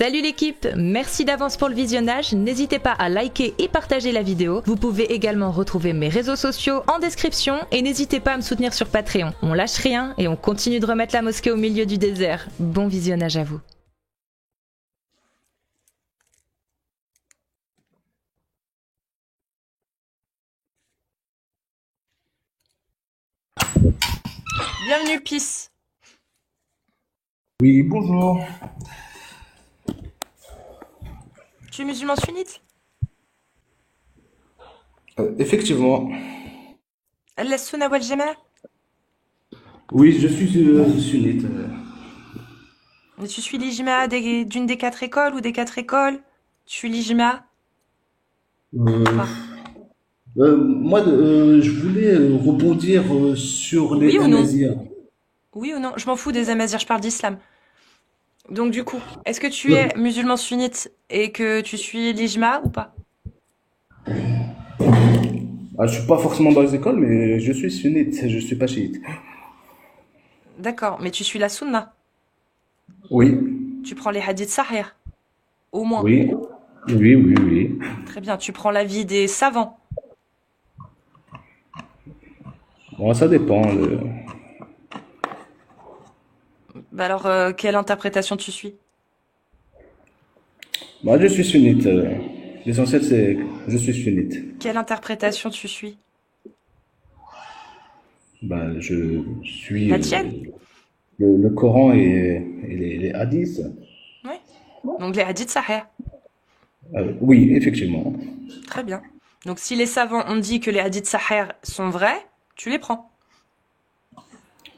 Salut l'équipe, merci d'avance pour le visionnage, n'hésitez pas à liker et partager la vidéo. Vous pouvez également retrouver mes réseaux sociaux en description et n'hésitez pas à me soutenir sur Patreon. On lâche rien et on continue de remettre la mosquée au milieu du désert. Bon visionnage à vous. Bienvenue Peace. Oui, bonjour. Tu es musulman sunnite? Effectivement, La sunna wal jamaa? oui, je suis sunnite. Mais tu suis l'ijma d'une des 4 écoles ou des 4 écoles? Tu suis l'ijma ou Euh, pas? moi, je voulais rebondir sur les Oui ou non? Amazirs. Oui ou non? Je m'en fous des amazirs, je parle d'islam. Donc du coup, est-ce que tu Euh, es musulman sunnite et que tu suis l'ijma ou pas? je suis pas forcément dans les écoles, mais je suis sunnite, je suis pas chiite. D'accord, mais tu suis la sunna. Oui, Tu prends les hadiths sahih, au moins. oui, oui, oui, oui. Très bien, tu prends l'avis des savants. Bon, ça dépend. Bah alors, quelle interprétation tu suis? Moi, je suis sunnite. L'essentiel, c'est que je suis sunnite. Quelle interprétation tu suis? Bah, je suis La tienne? le Coran et les hadiths. Oui. Donc les hadiths sahih. Oui, effectivement. Très bien. Donc si les savants ont dit que les hadiths sahih sont vrais, tu les prends.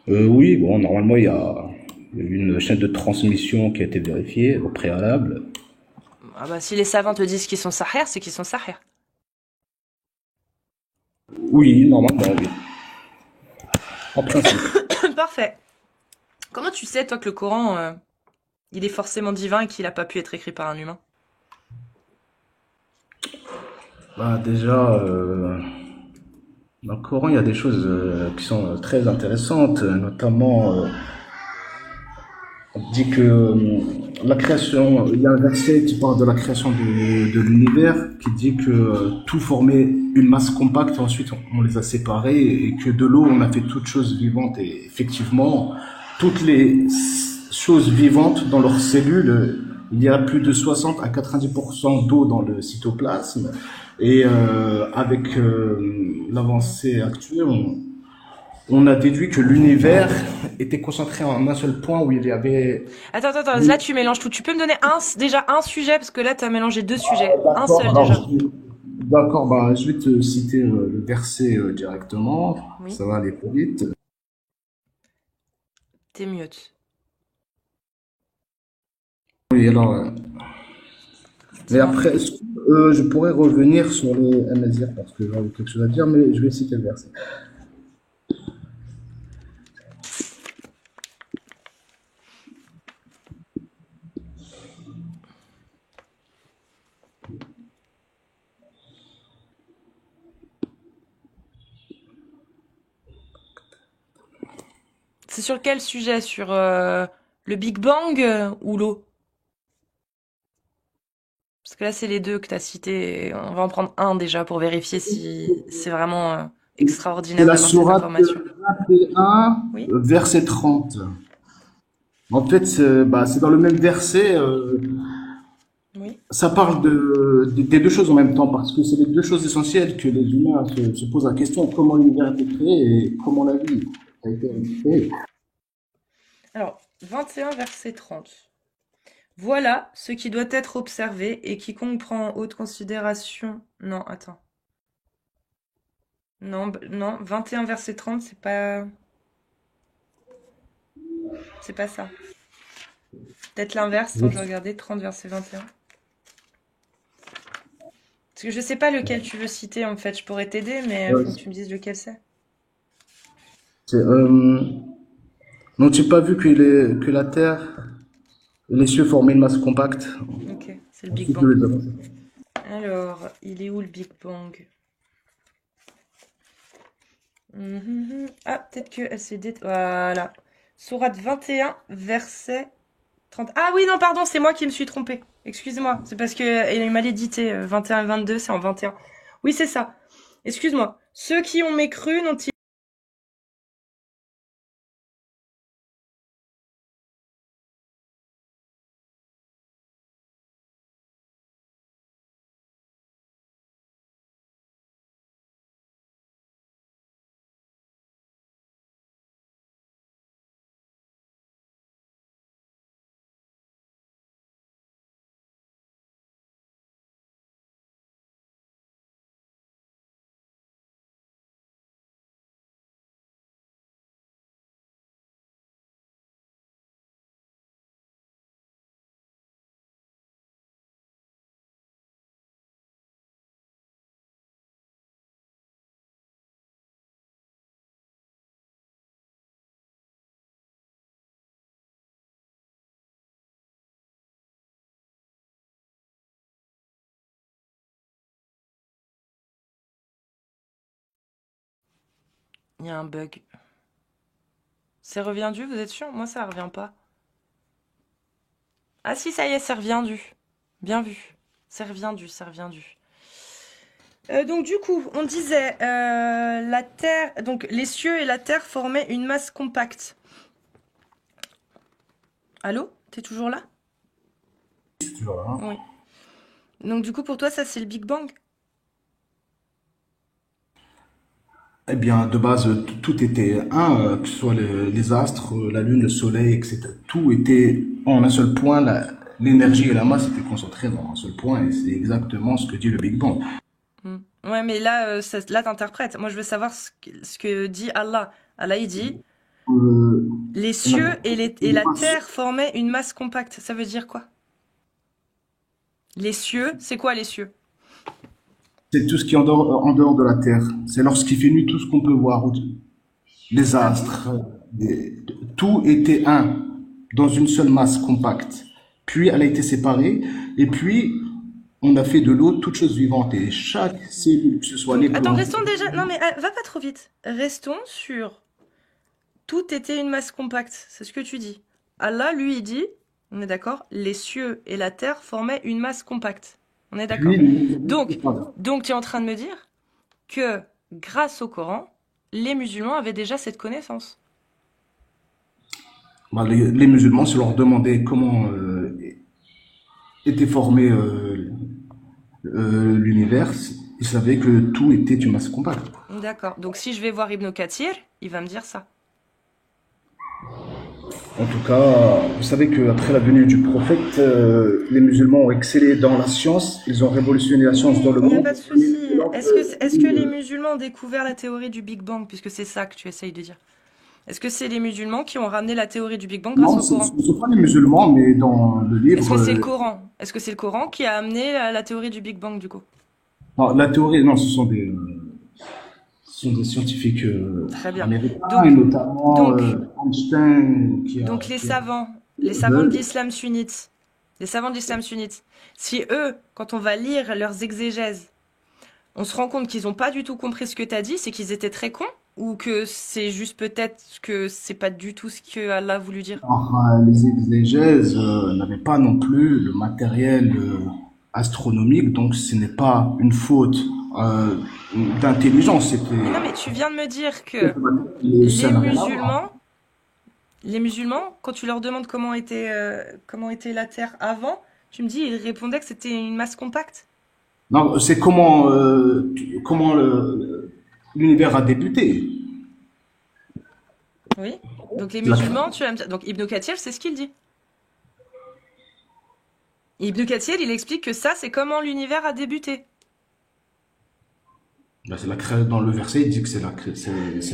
Oui, bon, normalement, il y a eu une chaîne de transmission qui a été vérifiée au préalable. Ah bah si les savants te disent qu'ils sont sahih, c'est qu'ils sont sahih. Oui, normalement, oui. En principe. Parfait. Comment tu sais, toi, que le Coran, il est forcément divin et qu'il n'a pas pu être écrit par un humain? Bah, déjà, dans le Coran, il y a des choses qui sont très intéressantes, notamment, on dit que la création, il y a un verset qui parle de la création de l'univers, qui dit que tout formait une masse compacte, ensuite on les a séparés, et que de l'eau, on a fait toutes choses vivantes, et effectivement, toutes les choses vivantes dans leurs cellules, il y a plus de 60 à 90% d'eau dans le cytoplasme, et avec l'avancée actuelle, on a déduit que l'univers était concentré en un seul point où il y avait... Attends, là tu mélanges tout. Tu peux me donner déjà un sujet, parce que là tu as mélangé deux sujets. Un D'accord, seul déjà. d'accord, bah, je vais te citer le verset directement. Oui, Ça va aller plus vite. t'es mute. Oui, alors, mais Dis-moi. après, je pourrais revenir sur les Amazirs parce que j'aurais quelque chose à dire, mais je vais citer le verset. C'est sur quel sujet? Sur le Big Bang ou l'eau? Parce que là c'est les deux que t'as cités. On va en prendre un déjà pour vérifier si c'est vraiment C'est extraordinaire la d'avoir ces sourate informations. 21, Oui? verset 30. En fait, c'est dans le même verset. Oui. Ça parle des deux choses en même temps, parce que c'est les deux choses essentielles que les humains se posent la question, comment l'univers a été créé et comment la vie a été créée. Alors, 21 verset 30. Voilà ce qui doit être observé et quiconque prend en haute considération. Non, attends. Non, non, 21 verset 30, c'est pas ça. Peut-être l'inverse. Attends, je vais regarder 30 verset 21. Parce que je sais pas lequel tu veux citer en fait. Je pourrais t'aider, mais il Ouais, faut que tu me dises lequel c'est. c'est, n'ont-ils pas vu que la Terre et les cieux formaient une masse compacte? Ok, c'est le Big Ensuite, Bang. Dieu les a lancés. Alors, il est où le Big Bang? Ah, peut-être que elle s'est Voilà. Sourate 21, verset 30. Ah oui, non, pardon, c'est moi qui me suis trompée. Excuse-moi, c'est parce que il m'a l'édité. 21 et 22, c'est en 21. Oui, c'est ça. Excuse-moi. Ceux qui ont mécru n'ont-ils... Il y a un bug. C'est reviendu, vous êtes sûr? Moi, ça revient pas. Ah si, ça y est, c'est reviendu. Bien vu. C'est reviendu, c'est reviendu. Donc du coup, on disait la Terre, donc les cieux et la Terre formaient une masse compacte. Allô? T'es toujours là? C'est toujours là. Oui. Donc du coup, pour toi, ça c'est le Big Bang? Eh bien, de base, tout était un, que ce soit les astres, la Lune, le Soleil, etc. Tout était en un seul point. L'énergie et la masse étaient concentrées dans un seul point, et c'est exactement ce que dit le Big Bang. Ouais, mais là, là t'interprètes. Moi, je veux savoir ce que dit Allah. Allah, il dit, Euh, les on a- cieux et la Terre formaient une masse compacte. Ça veut dire quoi? Les cieux, c'est quoi les cieux? C'est tout ce qui est en dehors de la Terre. C'est lorsqu'il fait nuit, tout ce qu'on peut voir, les Ah bon? astres, tout était un, dans une seule masse compacte. Puis elle a été séparée, et puis on a fait de l'eau toute chose vivante. Et chaque cellule, que ce soit Donc, les attends, plantes, restons déjà... Non, mais va pas trop vite. Restons sur... Tout était une masse compacte. C'est ce que tu dis. Allah, lui, il dit, on est d'accord, les cieux et la terre formaient une masse compacte. On est d'accord. puis Donc, tu es en train de me dire que grâce au Coran, les musulmans avaient déjà cette connaissance. bah, les musulmans, se leur demandait comment était formé l'univers, ils savaient que tout était une masse compacte. D'accord. Donc, si je vais voir Ibn Kathir, il va me dire ça. En tout cas, vous savez qu'après la venue du prophète, les musulmans ont excellé dans la science, ils ont révolutionné la science dans le Il n'y a monde. pas de souci. Est-ce que les musulmans ont découvert la théorie du Big Bang, puisque c'est ça que tu essayes de dire? Est-ce que c'est les musulmans qui ont ramené la théorie du Big Bang grâce Non, au ce Coran? ne sont pas les musulmans, mais dans le Est-ce livre, que c'est le Coran? Est-ce que c'est le Coran qui a amené la théorie du Big Bang, du coup? non, la théorie, non, ce sont des scientifiques Très bien. américains, et notamment donc- Einstein, Donc les qui a- savants de l'islam sunnite, les savants de l'islam sunnite, si eux, quand on va lire leurs exégèses, on se rend compte qu'ils n'ont pas du tout compris ce que tu as dit, c'est qu'ils étaient très cons? Ou que c'est juste peut-être que c'est pas du tout ce que Allah a voulu dire? Alors, les exégèses n'avaient pas non plus le matériel astronomique, donc ce n'est pas une faute euh, d'intelligence, c'était Mais non, mais tu viens de me dire que ça n'a rien à voir. les musulmans, quand tu leur demandes comment était la Terre avant, tu me dis, ils répondaient que c'était une masse compacte. Non, c'est comment l'univers a débuté. Oui. Donc les La- musulmans, tu vas me dire. Donc Ibn Kathir, c'est ce qu'il dit. Ibn Kathir, il explique que ça, c'est comment l'univers a débuté. Ben, dans le verset, il dit que c'est la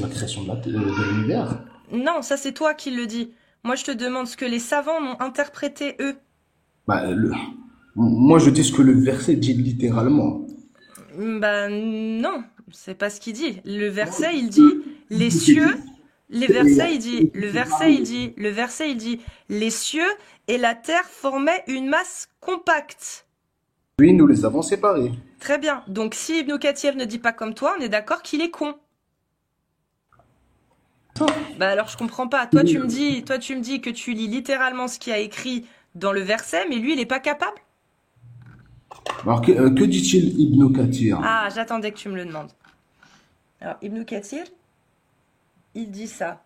création de l'univers. Non, ça c'est toi qui le dis. Moi, je te demande ce que les savants ont interprété eux. Ben, moi, je dis ce que le verset dit littéralement. Ben non, c'est pas ce qu'il dit. Le verset, il dit les cieux. Le verset, il dit les cieux et la terre formaient une masse compacte. Oui, nous les avons séparés. Très bien. Donc si Ibn Kathir ne dit pas comme toi, on est d'accord qu'il est con. Bah alors je comprends pas. Toi tu me dis que tu lis littéralement ce qui a écrit dans le verset, mais lui, il n'est pas capable? Alors, que dit-il Ibn Kathir? Ah, j'attendais que tu me le demandes. Alors, Ibn Kathir, il dit ça.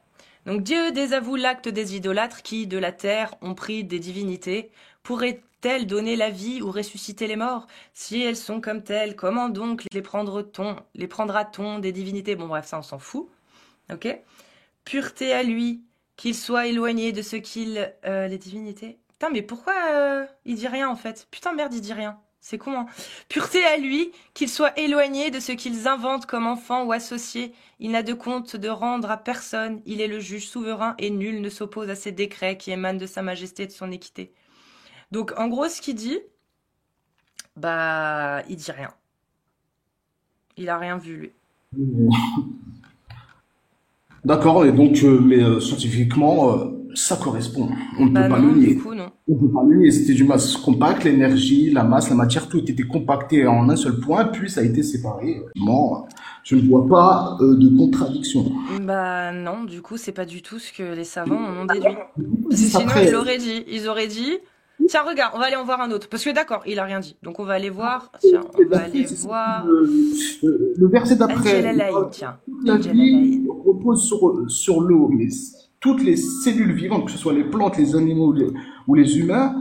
Donc, Dieu désavoue l'acte des idolâtres qui, de la terre, ont pris des divinités. Pourrait-elle donner la vie ou ressusciter les morts? Si elles sont comme telles, comment donc les prendra-t-on des divinités? Bon, bref, ça, on s'en fout. Ok? Pureté à lui, qu'il soit éloigné de ce qu'il... les divinités? Putain, mais pourquoi il dit rien, en fait? Putain, merde, il dit rien. C'est con, hein. Pureté à lui, qu'il soit éloigné de ce qu'ils inventent comme enfants ou associés. Il n'a de compte de rendre à personne. Il est le juge souverain et nul ne s'oppose à ses décrets qui émanent de sa majesté et de son équité. Donc, en gros, ce qu'il dit, bah, il dit rien. Il a rien vu, lui. D'accord, et donc, mais scientifiquement, ça correspond. On ne peut Bah pas non, le nier. du coup, non. On peut pas le nier. C'était du masse compact, l'énergie, la masse, la matière, tout était compacté en un seul point, puis ça a été séparé. Bon, je ne vois pas de contradiction. Bah non, du coup, c'est pas du tout ce que les savants en ont déduit. Parce que Juste sinon, après, ils auraient dit, tiens, regarde, on va aller en voir un autre. Parce que d'accord, il a rien dit. Donc on va aller voir, tiens, on va aller voir le verset d'après, Al-Jalalayn, tiens. la vie Al-Jalalayn. repose sur l'eau, mais toutes les cellules vivantes, que ce soit les plantes, les animaux ou les humains,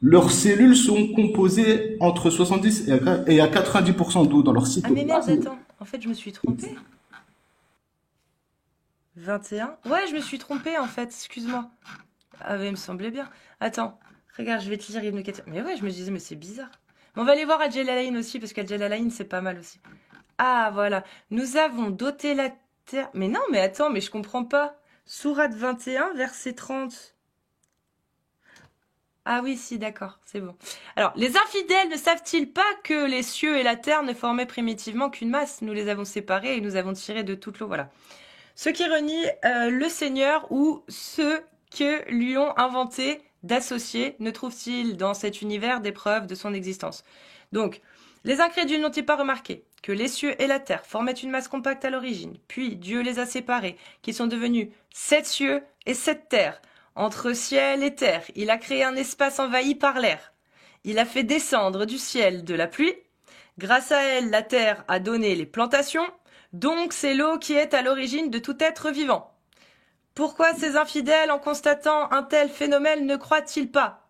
leurs cellules sont composées entre 70 et à 90% d'eau dans leur Ah mais merde, cytoplasme. attends, en fait, je me suis trompée. 21? Ouais, je me suis trompée, en fait, excuse-moi. Ah mais il me semblait bien. Attends, regarde, je vais te lire Ibn Kathir. Mais ouais, je me disais, mais c'est bizarre. Mais on va aller voir Al-Jalalayn aussi, parce qu'Al-Jalalayn, c'est pas mal aussi. Ah, voilà. Nous avons doté la terre... Mais non, mais attends, mais je comprends pas. Sourate 21, verset 30. Ah oui, si, d'accord, c'est bon. Alors, les infidèles ne savent-ils pas que les cieux et la terre ne formaient primitivement qu'une masse? Nous les avons séparés et nous avons tiré de toute l'eau, voilà. Ceux qui renient le Seigneur ou ceux que lui ont inventé d'associés, ne trouvent-ils dans cet univers des preuves de son existence? Donc, les incrédules n'ont-ils pas remarqué que les cieux et la terre formaient une masse compacte à l'origine, puis Dieu les a séparés, qu'ils sont devenus 7 cieux et 7 terres? Entre ciel et terre, il a créé un espace envahi par l'air. Il a fait descendre du ciel de la pluie. Grâce à elle, la terre a donné les plantations. Donc c'est l'eau qui est à l'origine de tout être vivant. Pourquoi ces infidèles, en constatant un tel phénomène, ne croient-ils pas?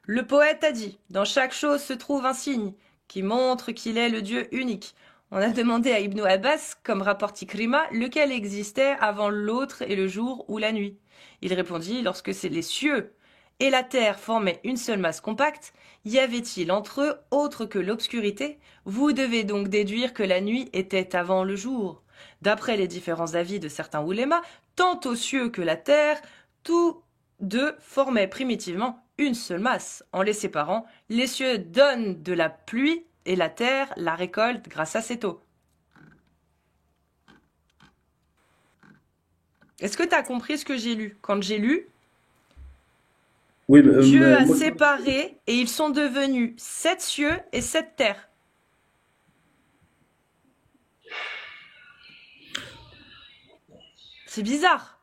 Le poète a dit, dans chaque chose se trouve un signe qui montre qu'il est le Dieu unique. On a demandé à Ibn Abbas, comme rapporte Ikrima, lequel existait avant l'autre et le jour ou la nuit. Il répondit, lorsque les cieux et la terre formaient une seule masse compacte, y avait-il entre eux autre que l'obscurité? Vous devez donc déduire que la nuit était avant le jour. D'après les différents avis de certains oulémas, tant aux cieux que la terre, tous deux formaient primitivement une seule masse. En les séparant, les cieux donnent de la pluie et la terre la récolte grâce à cette eau. Est-ce que tu as compris ce que j'ai lu? Quand j'ai lu, Oui, Dieu a moi, séparé et ils sont devenus 7 cieux et 7 terres. C'est bizarre.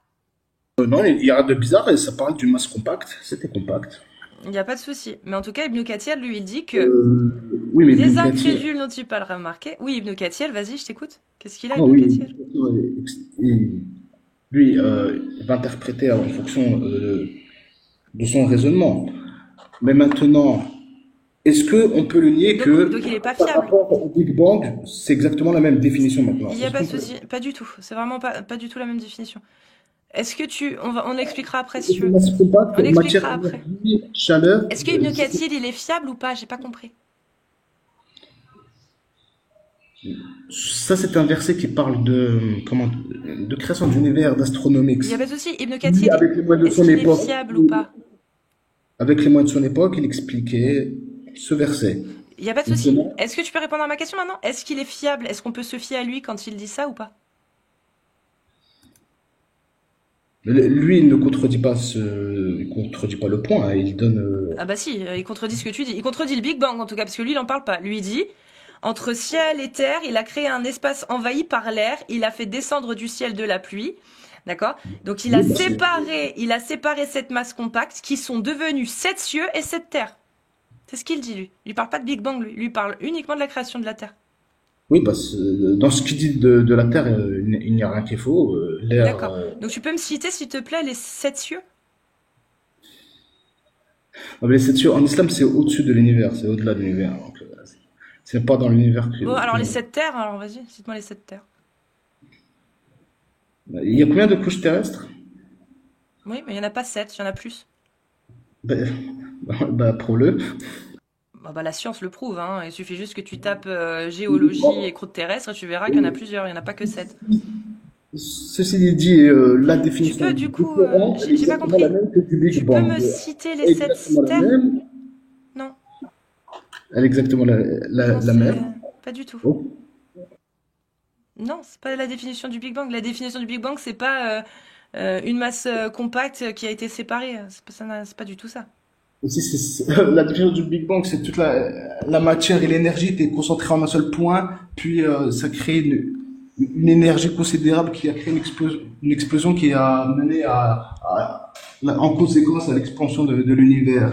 non, il y a rien de bizarre et ça parle d'une masse compacte. C'était compact. Il n'y a pas de souci. Mais en tout cas, Ibn Kathir, lui, il dit que Oui, mais les Ibn Kathir. incrédules n'ont-ils pas le remarqué? Oui, Ibn Kathir, vas-y, je t'écoute. Qu'est-ce qu'il a, Ah Ibn oui, Kathir? lui, il va interpréter en fonction de son raisonnement. Mais maintenant, est-ce qu'on peut le nier Donc il n'est pas par fiable. rapport au Big Bang, c'est exactement la même définition maintenant? Il n'y a Est-ce pas de qu'on peut- souci. Pas du tout. C'est vraiment pas du tout la même définition. Est-ce que on expliquera après si C'est tu une veux. masse compacte, On expliquera matière, après. énergie, chaleur. Est-ce que Ibn Kathir, il est fiable ou pas? J'ai pas compris. Ça, c'est un verset qui parle de création d'univers, d'astronomie. Il n'y a pas de souci. Ibn Lui, Kathir, avec les moyens de est-ce son qu'il est époque, fiable ou pas? avec les moyens de son époque, il expliquait ce verset. Il n'y a pas de souci. Maintenant, Est-ce que tu peux répondre à ma question maintenant? Est-ce qu'il est fiable? Est-ce qu'on peut se fier à lui quand il dit ça ou pas? lui, il ne contredit pas il contredit pas le point, hein. Il donne, Ah bah si, il contredit ce que tu dis. Il contredit le Big Bang en tout cas, parce que lui, il n'en parle pas. Lui, il dit, entre ciel et terre, il a créé un espace envahi par l'air, il a fait descendre du ciel de la pluie. D'accord? Donc Oui, bah, c'est- il a séparé cette masse compacte qui sont devenus 7 cieux et 7 terres. C'est ce qu'il dit, lui. Il parle pas de Big Bang, lui. Lui parle uniquement de la création de la Terre. oui, bah, dans ce qu'il dit de la Terre, il n'y a rien qui est faux. L'air, D'accord. Donc tu peux me citer, s'il te plaît, les 7 cieux? ah, mais les sept cieux, en islam, c'est au-dessus de l'univers, c'est au-delà de l'univers. Donc, c'est pas dans l'univers Bon, alors les que- 7 terres, alors vas-y, cite-moi les 7 terres. Il y a combien de couches terrestres? Oui, mais il n'y en a pas 7, il y en a plus. Ben, bah, prouve-le. Bah, la science le prouve, hein. Il suffit juste que tu tapes géologie et croûte terrestre et tu verras qu'il y en a plusieurs, il n'y en a pas que 7. Ceci dit, la Tu définition peux, du du coup, Coran, elle est j'ai pas exactement la compris. même que du Big Tu peux Bang. me citer les Elle est 7 exactement la terres? même. Non, Elle est exactement non, la c'est même. pas du tout. Oh. Non, c'est pas la définition du Big Bang. La définition du Big Bang, c'est pas une masse compacte qui a été séparée. C'est pas du tout ça. Aussi, la définition du Big Bang, c'est toute la matière et l'énergie étaient concentrées en un seul point, puis ça crée une énergie considérable qui a créé une explosion qui a mené en conséquence à l'expansion de l'univers.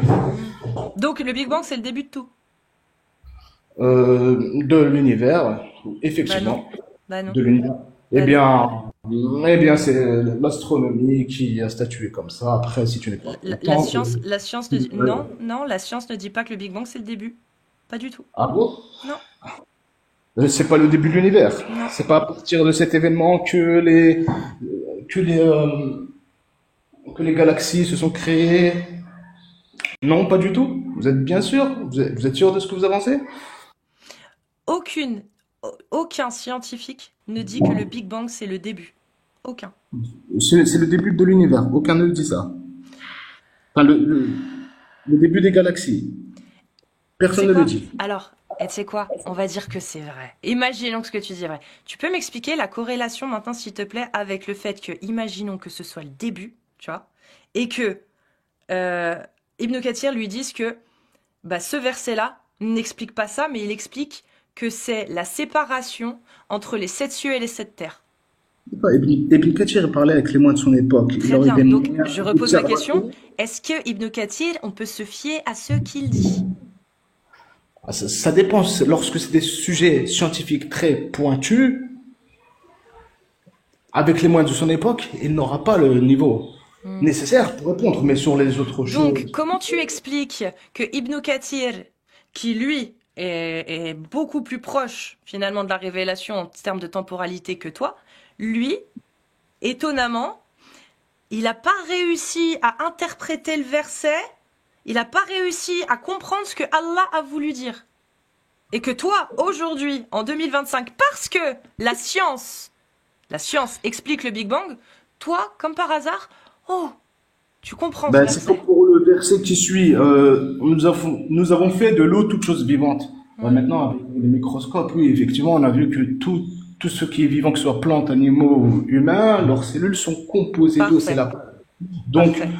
Donc le Big Bang, c'est le début de tout. De l'univers, Bah effectivement, non. Bah non. de l'univers. Bah non. Eh bien, c'est l'astronomie qui a statué comme ça. Après, si tu n'es pas La content, science, la science ne dit... Non, non, la science ne dit pas que le Big Bang, c'est le début. Pas du tout. ah bon? Non, C'est pas le début de l'univers. non. C'est pas à partir de cet événement que les que les galaxies se sont créées. Non, pas du tout. Vous êtes bien sûr? Vous êtes sûr de ce que vous avancez? Aucun scientifique ne dit que le Big Bang, c'est le début. Aucun. C'est le début de l'univers. Aucun ne le dit ça. Enfin, le début des galaxies. Tu Personne sais ne le quoi? dit. Alors, et tu sais quoi? On va dire que c'est vrai. Imaginons que ce que tu dis est vrai. Tu peux m'expliquer la corrélation maintenant, s'il te plaît, avec le fait que, imaginons que ce soit le début, tu vois, et que euh, Ibn Kathir lui dise que bah, ce verset-là n'explique pas ça, mais il explique que c'est la séparation entre les 7 cieux et les 7 terres. Ibn Kathir parlait avec les moins de son époque. Il Très aurait bien. des Donc, moyens je repose ma question. d'observation. Est-ce que Ibn Kathir, on peut se fier à ce qu'il dit? Ah, ça dépend. Lorsque c'est des sujets scientifiques très pointus, avec les moyens de son époque, il n'aura pas le niveau nécessaire pour répondre. Mais sur les autres Donc, choses, comment tu expliques que Ibn Kathir, qui lui est beaucoup plus proche finalement de la révélation en termes de temporalité que toi, lui, étonnamment, il n'a pas réussi à interpréter le verset, il n'a pas réussi à comprendre ce que Allah a voulu dire. Et que toi, aujourd'hui, en 2025, parce que la science explique le Big Bang, toi, comme par hasard, oh, tu comprends ce ben, c'est verset. comme pour le verset qui suit. Nous avons fait de l'eau toute chose vivante. Ben, maintenant, avec les microscopes, oui, effectivement, on a vu que tout ce qui est vivant, que ce soit plantes, animaux ou humains, leurs cellules sont composées d'eau. C'est Parfait, la Donc, parfait.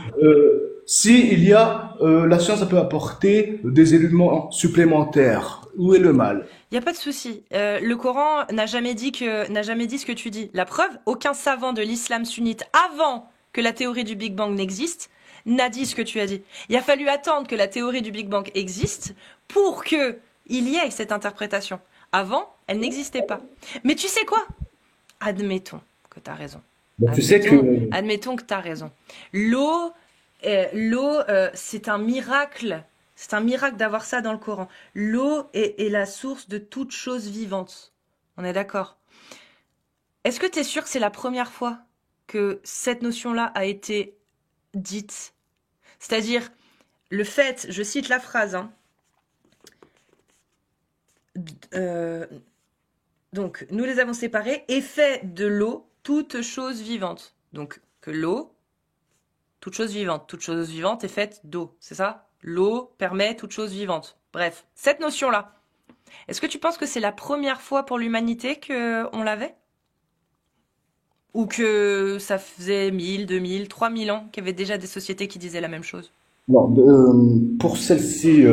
si il y a, la science ça peut apporter des éléments supplémentaires. Où est le mal? Il n'y a pas de souci. Le Coran n'a jamais dit ce que tu dis. La preuve, aucun savant de l'islam sunnite avant que la théorie du Big Bang n'existe n'a dit ce que tu as dit. Il a fallu attendre que la théorie du Big Bang existe pour que il y ait cette interprétation. Avant, elle n'existait pas. Mais tu sais quoi? Admettons que tu as raison. Ben, tu sais que Admettons que tu as raison. L'eau, c'est un miracle. C'est un miracle d'avoir ça dans le Coran. L'eau est la source de toute chose vivante. On est d'accord? Est-ce que tu es sûr que c'est la première fois que cette notion-là a été dite? C'est-à-dire, le fait, je cite la phrase, hein, donc, nous les avons séparés et fait de l'eau toute chose vivante. Donc, que l'eau, toute chose vivante est faite d'eau, c'est ça? L'eau permet toute chose vivante. Bref, cette notion-là, est-ce que tu penses que c'est la première fois pour l'humanité qu'on l'avait? Ou que ça faisait 1000, 2000, 3000 ans qu'il y avait déjà des sociétés qui disaient la même chose? non, pour celle-ci,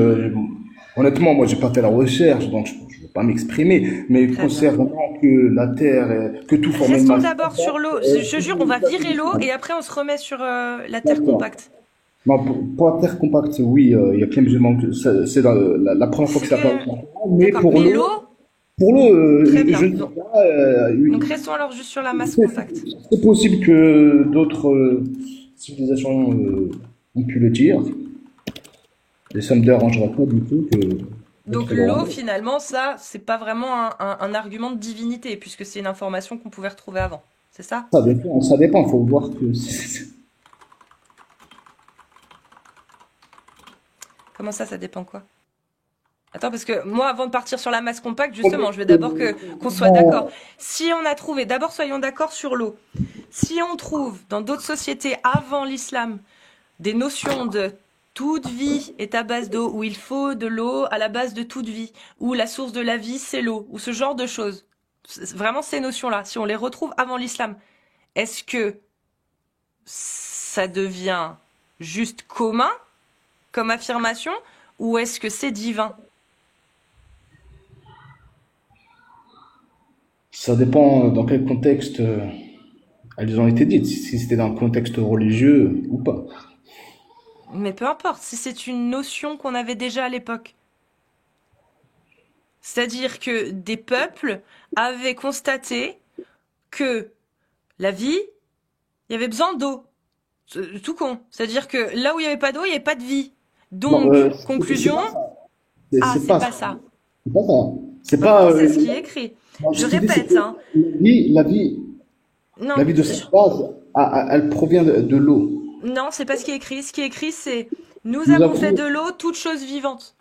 Honnêtement, moi, j'ai pas fait la recherche, donc je ne veux pas m'exprimer. Mais Très bien. concernant que la Terre, que tout formait une Restons masse d'abord sur compacte, l'eau. Je jure, on va virer l'eau et après on se remet sur la Terre d'accord. compacte. Non, pour la Terre compacte, oui, il y a Clem Musulman, c'est la première fois que C'est ça que... parle. Mais D'accord. Mais l'eau, pour l'eau, très je bien. ne sais pas, Donc oui. restons alors juste sur la masse C'est compacte. c'est possible que d'autres civilisations ont pu le dire, et ça me dérangera pas du tout que Donc d'autres l'auront l'eau, dit. finalement, ça, c'est pas vraiment un argument de divinité, puisque c'est une information qu'on pouvait retrouver avant. C'est ça? Ça dépend, faut voir que Comment ça dépend quoi? Attends, parce que moi, avant de partir sur la masse compacte, justement, je veux d'abord que qu'on soit d'accord. Si on a trouvé, d'abord soyons d'accord sur l'eau. Si on trouve dans d'autres sociétés avant l'islam des notions de toute vie est à base d'eau, où il faut de l'eau à la base de toute vie, où la source de la vie c'est l'eau, ou ce genre de choses. Vraiment ces notions-là, si on les retrouve avant l'islam, est-ce que ça devient juste commun comme affirmation, ou est-ce que c'est divin? ça dépend dans quel contexte elles ont été dites, si c'était dans un contexte religieux ou pas. Mais peu importe, si c'est une notion qu'on avait déjà à l'époque. C'est-à-dire que des peuples avaient constaté que la vie, il y avait besoin d'eau. Tout con. C'est-à-dire que là où il n'y avait pas d'eau, il n'y avait pas de vie. Non, Donc, c'est conclusion, pas ça. ah, C'est c'est pas pas ça. ça. C'est pas ça. C'est Bah pas. pourtant, c'est ce qui est écrit. Non, Je ce que je dis, c'est répète, que hein. la vie, la Non, vie de cette base, elle provient de l'eau. non, c'est pas ce qui est écrit. Ce qui est écrit, c'est nous Nous avons fait avons de l'eau toute chose vivante.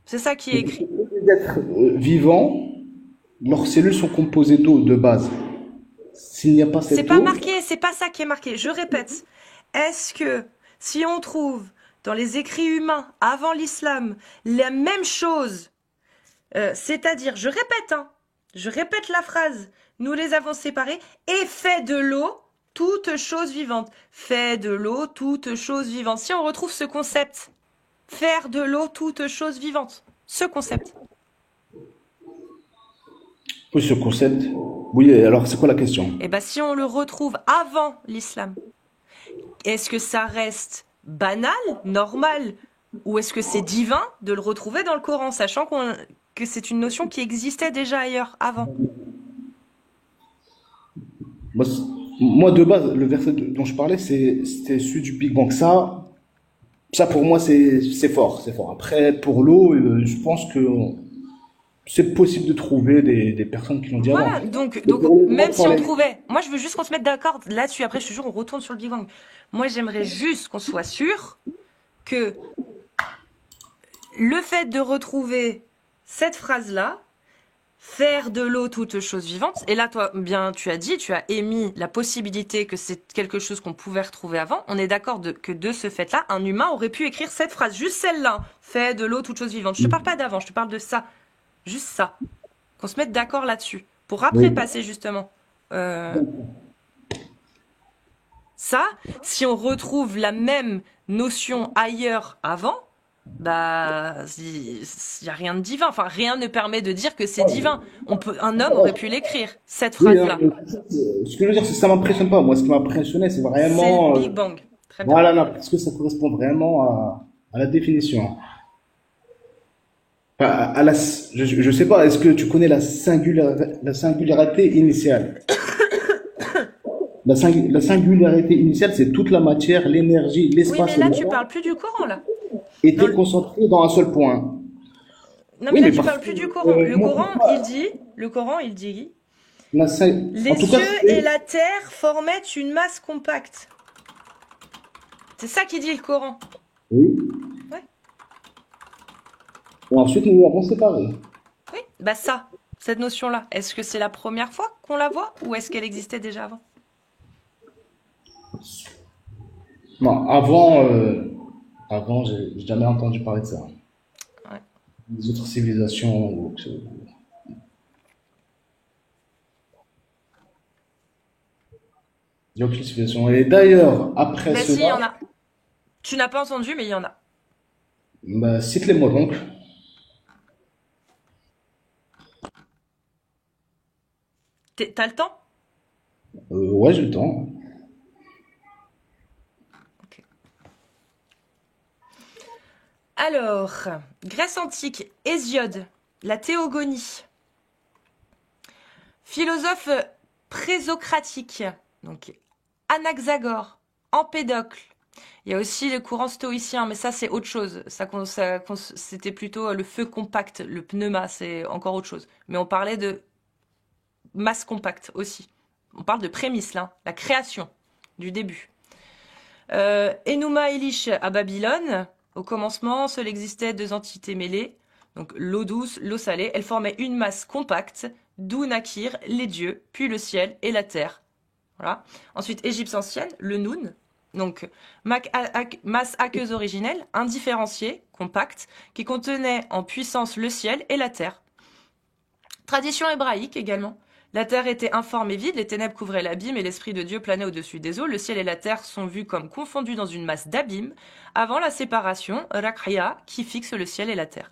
C'est ça qui est écrit. des êtres vivants, leurs cellules sont composées d'eau de base. S'il n'y a pas C'est cette pas eau, marqué, c'est pas ça qui est marqué. Je répète. Est-ce que si on trouve dans les écrits humains avant l'islam la même chose, c'est-à-dire, je répète la phrase, nous les avons séparés et fait de l'eau toute chose vivante. Fait de l'eau toute chose vivante. Si on retrouve ce concept, faire de l'eau toute chose vivante, ce concept. oui, ce concept. Oui, alors c'est quoi la question? Et ben si on le retrouve avant l'islam, est-ce que ça reste banal, normal, ou est-ce que c'est divin de le retrouver dans le Coran, sachant que c'est une notion qui existait déjà ailleurs, avant? Moi, moi, de base, le verset dont je parlais, c'était celui du Big Bang. Ça pour moi, c'est fort, c'est fort. Après, pour l'eau, je pense que c'est possible de trouver des personnes qui l'ont dit avant. Voilà, donc, Et donc pour le même moment, si on trouvait, moi je veux juste qu'on se mette d'accord là-dessus, après je te jure, on retourne sur le Big Bang. Moi j'aimerais juste qu'on soit sûr que le fait de retrouver cette phrase-là, faire de l'eau toute chose vivante, et là toi, bien tu as dit, tu as émis la possibilité que c'est quelque chose qu'on pouvait retrouver avant, on est d'accord que de ce fait-là, un humain aurait pu écrire cette phrase, juste celle-là, fait de l'eau toute chose vivante. Je te parle pas d'avant, je te parle de ça, juste ça, qu'on se mette d'accord là-dessus, pour après oui. passer justement. Euh, Ça, si on retrouve la même notion ailleurs avant, bah, il y a rien de divin. Enfin, rien ne permet de dire que c'est divin. Un homme aurait pu l'écrire, cette Oui, hein, phrase-là. ce que je veux dire, c'est que ça m'impressionne pas. Moi, ce qui m'impressionnait, c'est C'est le vraiment, Big Bang. Très bien. voilà, non, parce que ça correspond vraiment à la définition. Enfin, je sais pas, est-ce que tu connais la singularité initiale? La singularité initiale, c'est toute la matière, l'énergie, Oui, mais l'espace et là, le tu temps parles plus du Coran, là. Dans étaient le- concentrés dans un seul point. Non, mais Oui, là, mais tu parce parles que plus du Coran. moi, Le Coran, il dit, en les tout cas, cieux et la terre formaient une masse compacte. C'est ça qui dit le Coran. oui. Ouais. Et ensuite, nous l'avons séparé. Oui, bah ça, cette notion-là, est-ce que c'est la première fois qu'on la voit ou est-ce qu'elle existait déjà avant? Non, avant, j'ai jamais entendu parler de ça. Ouais. Les autres civilisations, il n'y a aucune civilisation. Et d'ailleurs, après Ben si, il y en cela, a. Tu n'as pas entendu, mais il y en a. Bah, cite-les-moi donc. T'as le temps? Ouais, j'ai le temps. Ok. Alors, Grèce antique, Hésiode, la théogonie, philosophe présocratique, donc Anaxagore, Empédocle. Il y a aussi le courant stoïcien, mais ça c'est autre chose. C'était plutôt le feu compact, le pneuma, c'est encore autre chose. Mais on parlait de masse compacte aussi. On parle de prémisse là, la création du début. Enuma Elish à Babylone. Au commencement, seul existaient deux entités mêlées, donc l'eau douce, l'eau salée. Elles formaient une masse compacte, d'où naquirent les dieux, puis le ciel et la terre. Voilà. Ensuite, Égypte ancienne, le Noun. Donc, masse aqueuse originelle, indifférenciée, compacte, qui contenait en puissance le ciel et la terre. Tradition hébraïque également. La terre était informe et vide, les ténèbres couvraient l'abîme et l'esprit de Dieu planait au-dessus des eaux. Le ciel et la terre sont vus comme confondus dans une masse d'abîme avant la séparation, Rakria, qui fixe le ciel et la terre.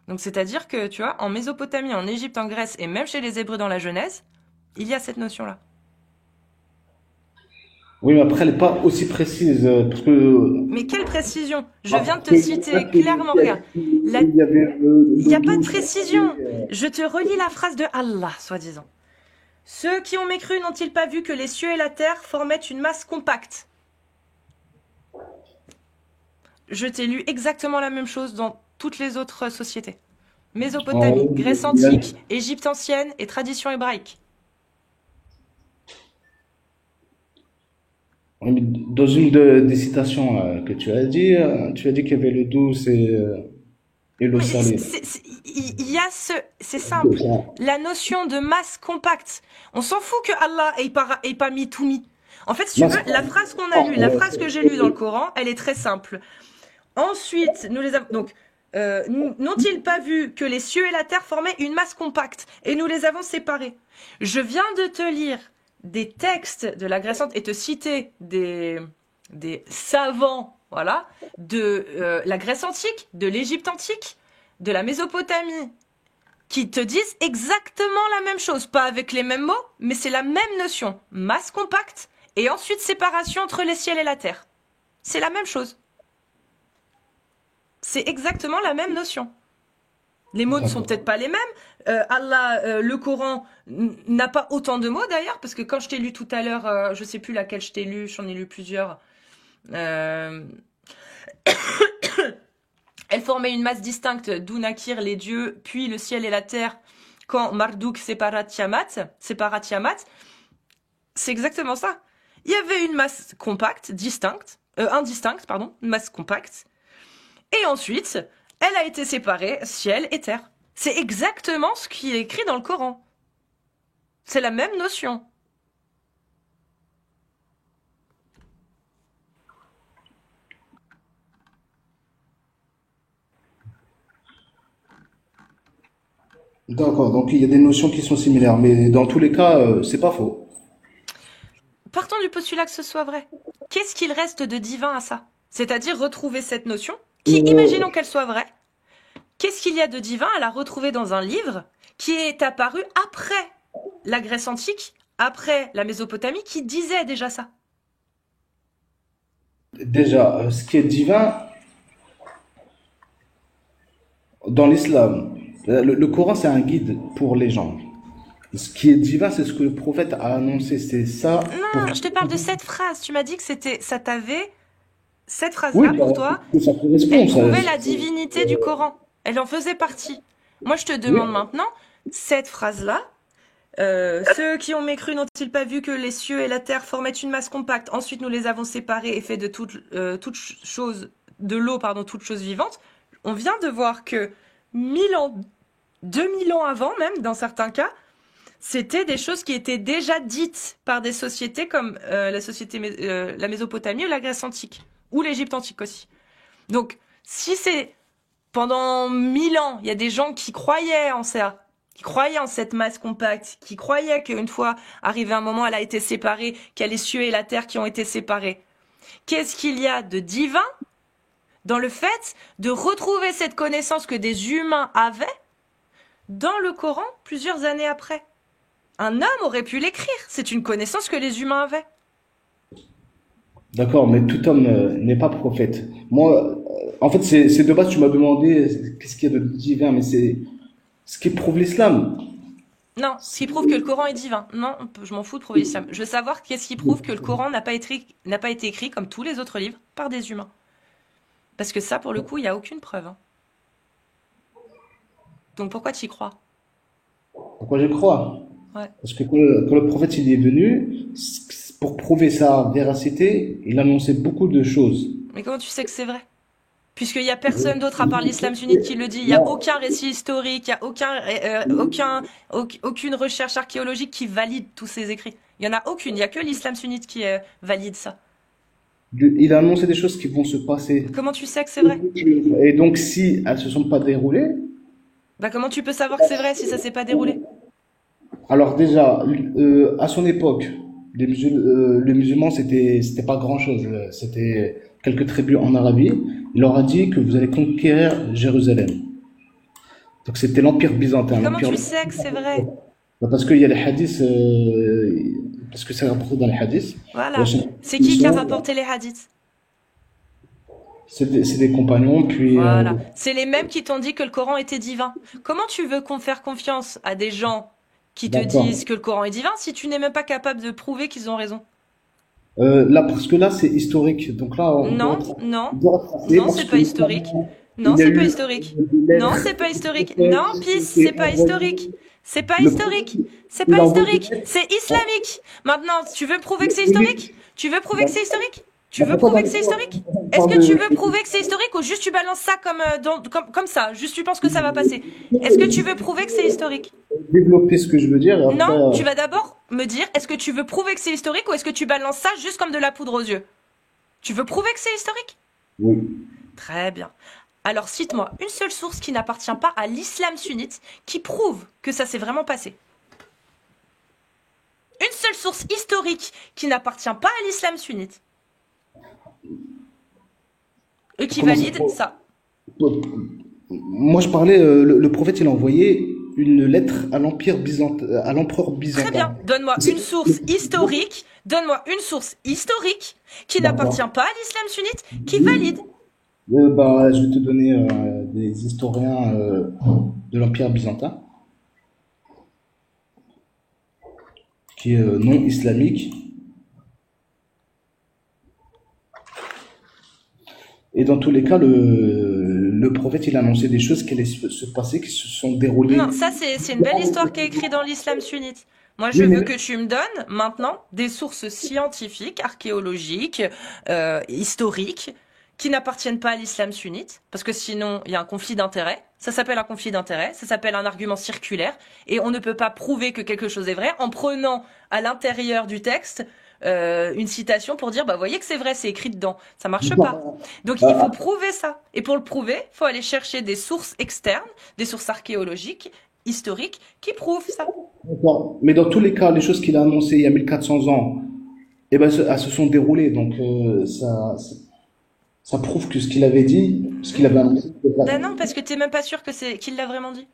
Donc c'est-à-dire que, tu vois, en Mésopotamie, en Égypte, en Grèce et même chez les Hébreux dans la Genèse, il y a cette notion-là. Oui, mais après, elle n'est pas aussi précise, parce que Mais quelle précision! Je ah, viens de te parce citer que clairement, regarde. il y avait Il n'y a pas de douze, précision. Je te relis la phrase de Allah, soi-disant. Ceux qui ont mécru n'ont-ils pas vu que les cieux et la terre formaient une masse compacte? Je t'ai lu exactement la même chose dans toutes les autres sociétés. en Mésopotamie, haut, Grèce il y a- antique, Égypte ancienne et tradition hébraïque. oui, mais dans une des citations que tu as dit qu'il y avait le douce et l'eau Mais salée. il y a c'est simple. La notion de masse compacte. On s'en fout que Allah ait pas mis tout mis. En fait, si tu veux, la phrase qu'on a lue, la phrase que j'ai lue dans le Coran, elle est très simple. Ensuite, nous les avons. Donc, n'ont-ils pas vu que les cieux et la terre formaient une masse compacte et nous les avons séparés? Je viens de te lire des textes de la Grèce antique et te citer des savants, voilà, de la Grèce antique, de l'Égypte antique, de la Mésopotamie, qui te disent exactement la même chose, pas avec les mêmes mots, mais c'est la même notion, masse compacte et ensuite séparation entre les ciels et la terre. C'est la même chose. C'est exactement la même notion. Les mots ne sont peut-être pas les mêmes. Allah, le Coran n'a pas autant de mots d'ailleurs, parce que quand je t'ai lu tout à l'heure, je sais plus laquelle je t'ai lu, j'en ai lu plusieurs. Euh... Elle formait une masse distincte, d'où naquirent les dieux, puis le ciel et la terre, quand Marduk sépara Tiamat. C'est exactement ça. Il y avait une masse compacte, indistincte, pardon, une masse compacte. Et ensuite, elle a été séparée, ciel et terre. C'est exactement ce qui est écrit dans le Coran. C'est la même notion. D'accord, donc il y a des notions qui sont similaires, mais dans tous les cas, c'est pas faux. Partons du postulat que ce soit vrai. Qu'est-ce qu'il reste de divin à ça? C'est-à-dire retrouver cette notion, qui, Euh, imaginons qu'elle soit vraie, qu'est-ce qu'il y a de divin à la retrouver dans un livre qui est apparu après la Grèce antique, après la Mésopotamie, qui disait déjà ça? Déjà, ce qui est divin dans l'islam, le Coran, c'est un guide pour les gens. Ce qui est divin, c'est ce que le prophète a annoncé, c'est ça. Pour... Non, je te parle de cette phrase. Tu m'as dit que cette Oui, phrase-là bah, pour toi, ça correspond. elle prouvait la divinité du Coran. Elle en faisait partie. Moi, je te Oui. demande maintenant, cette phrase-là, ceux qui ont mécru n'ont-ils pas vu que les cieux et la terre formaient une masse compacte? Ensuite, nous les avons séparés et fait de de l'eau, pardon, toute chose vivante. On vient de voir que 1000 ans, 2000 ans avant même, dans certains cas, c'était des choses qui étaient déjà dites par des sociétés comme la Mésopotamie ou la Grèce antique, ou l'Égypte antique aussi. Donc, si c'est pendant 1000 ans, il y a des gens qui croyaient en ça, qui croyaient en cette masse compacte, qui croyaient qu'une fois arrivé un moment, elle a été séparée, qu'il y a les cieux et la terre qui ont été séparés. Qu'est-ce qu'il y a de divin dans le fait de retrouver cette connaissance que des humains avaient dans le Coran plusieurs années après. Un homme aurait pu l'écrire. C'est une connaissance que les humains avaient. D'accord, mais tout homme n'est pas prophète. Moi, en fait, c'est de base, tu m'as demandé qu'est-ce qu'il y a de divin, mais c'est ce qui prouve l'islam. Non, ce qui prouve que le Coran est divin. Non, je m'en fous de prouver l'islam. Je veux savoir qu'est-ce qui prouve que le Coran n'a pas été écrit, comme tous les autres livres, par des humains. Parce que ça, pour le coup, il n'y a aucune preuve. Hein. Donc pourquoi tu y crois? Pourquoi je crois? Ouais. Parce que quand le prophète il est venu, pour prouver sa véracité, il annonçait beaucoup de choses. Mais comment tu sais que c'est vrai? Puisqu'il n'y a personne d'autre à part l'islam sunnite qui le dit. Il n'y a aucun récit historique, il n'y a aucune recherche archéologique qui valide tous ces écrits. Il n'y en a aucune, il n'y a que l'islam sunnite qui valide ça. Il a annoncé des choses qui vont se passer. Comment tu sais que c'est vrai? Et donc, si elles se sont pas déroulées, Bah comment tu peux savoir que c'est vrai si ça s'est pas déroulé? alors déjà, à son époque, les musulmans, c'était pas grand-chose. C'était quelques tribus en Arabie. Il leur a dit que vous allez conquérir Jérusalem. Donc c'était l'Empire byzantin. Comment tu sais que c'est vrai? Bah, parce qu'il y a les hadiths, parce que c'est rapporté dans les hadiths. Voilà. C'est qui a rapporté les hadiths? C'est des compagnons, puis... Voilà. C'est les mêmes qui t'ont dit que le Coran était divin. Comment tu veux faire confiance à des gens qui te D'accord. disent que le Coran est divin si tu n'es même pas capable de prouver qu'ils ont raison? Là, parce que là, c'est historique. Donc là, Non, non, tracer non, parce c'est que pas historique. Non, il y a c'est pas eu historique. des Non, lettres c'est pas historique. qui Non, Pis, c'est pas envoyées. historique. C'est pas Le historique. C'est il pas a envoyé des historique. lettres. C'est islamique. Maintenant, tu veux prouver que c'est Oui, historique? Tu veux prouver que c'est historique? Tu bah, veux pourquoi prouver que c'est historique? on Est-ce parle que tu de... veux prouver que c'est historique ou juste tu balances ça comme ça? Juste tu penses que ça va passer. Est-ce que tu veux prouver que c'est historique? développer ce que je veux dire, et après... Non, tu vas d'abord me dire est-ce que tu veux prouver que c'est historique ou est-ce que tu balances ça juste comme de la poudre aux yeux? Tu veux prouver que c'est historique? Oui. Très bien. Alors cite-moi une seule source qui n'appartient pas à l'islam sunnite qui prouve que ça s'est vraiment passé. Une seule source historique qui n'appartient pas à l'islam sunnite et qui Comment valide ça. Moi, je parlais, le prophète, il a envoyé une lettre à l'Empire byzantin, à l'empereur Très byzantin. bien. Donne-moi une source historique. Donne-moi une source historique qui n'appartient D'accord. pas à l'islam sunnite qui valide. Bah, je vais te donner des historiens de l'Empire byzantin, qui est non islamique. Et dans tous les cas, le prophète, il a annoncé des choses qui allaient se passer, qui se sont déroulées. Non, ça c'est une belle histoire qui est écrite dans l'islam sunnite. Moi, je Oui, veux mais que tu me donnes maintenant des sources scientifiques, archéologiques, historiques, qui n'appartiennent pas à l'islam sunnite, parce que sinon il y a un conflit d'intérêts. Ça s'appelle un conflit d'intérêts, ça s'appelle un argument circulaire, et on ne peut pas prouver que quelque chose est vrai en prenant à l'intérieur du texte une citation pour dire bah voyez que c'est vrai, c'est écrit dedans. Ça marche pas. Donc il faut prouver ça. Et pour le prouver, il faut aller chercher des sources externes, des sources archéologiques, historiques, qui prouvent ça. d'accord. Mais dans tous les cas, les choses qu'il a annoncées il y a 1400 ans, eh ben, elles se sont déroulées. Donc ça prouve que ce qu'il avait dit, ce qu'il avait annoncé, c'est vrai. Ben non, parce que t'es même pas sûr que qu'il l'a vraiment dit.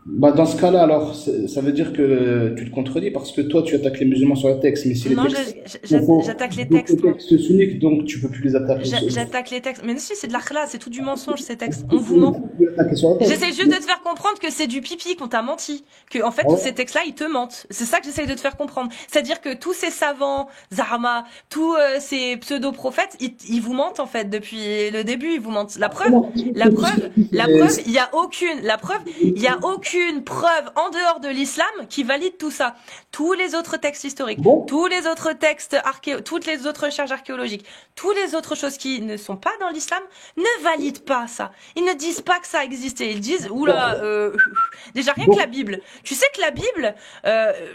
Bah, dans ce cas-là, alors, ça veut dire que tu te contredis parce que toi, tu attaques les musulmans sur les textes, mais si les Non, textes sont j'attaque les des textes, moi. textes sunniques, donc tu peux plus les attaquer J'attaque les textes. Mais non, si, c'est de l'akhla, c'est tout du mensonge, ces textes. On vous ment. les attaquer sur les textes. J'essaie juste de te faire comprendre que c'est du pipi, qu'on t'a menti. Que, en fait, Ouais. ces textes-là, ils te mentent. C'est ça que j'essaie de te faire comprendre. C'est-à-dire que tous ces savants, Zahma, tous ces pseudo-prophètes, ils vous mentent, en fait, depuis le début, ils vous mentent. La preuve, il y a aucune preuve en dehors de l'islam qui valide tout ça. Tous les autres textes historiques, Bon. tous les autres textes toutes les autres recherches archéologiques, toutes les autres choses qui ne sont pas dans l'islam ne valident pas ça. Ils ne disent pas que ça existait. Ils disent, oula, déjà rien que la Bible. Tu sais que la Bible,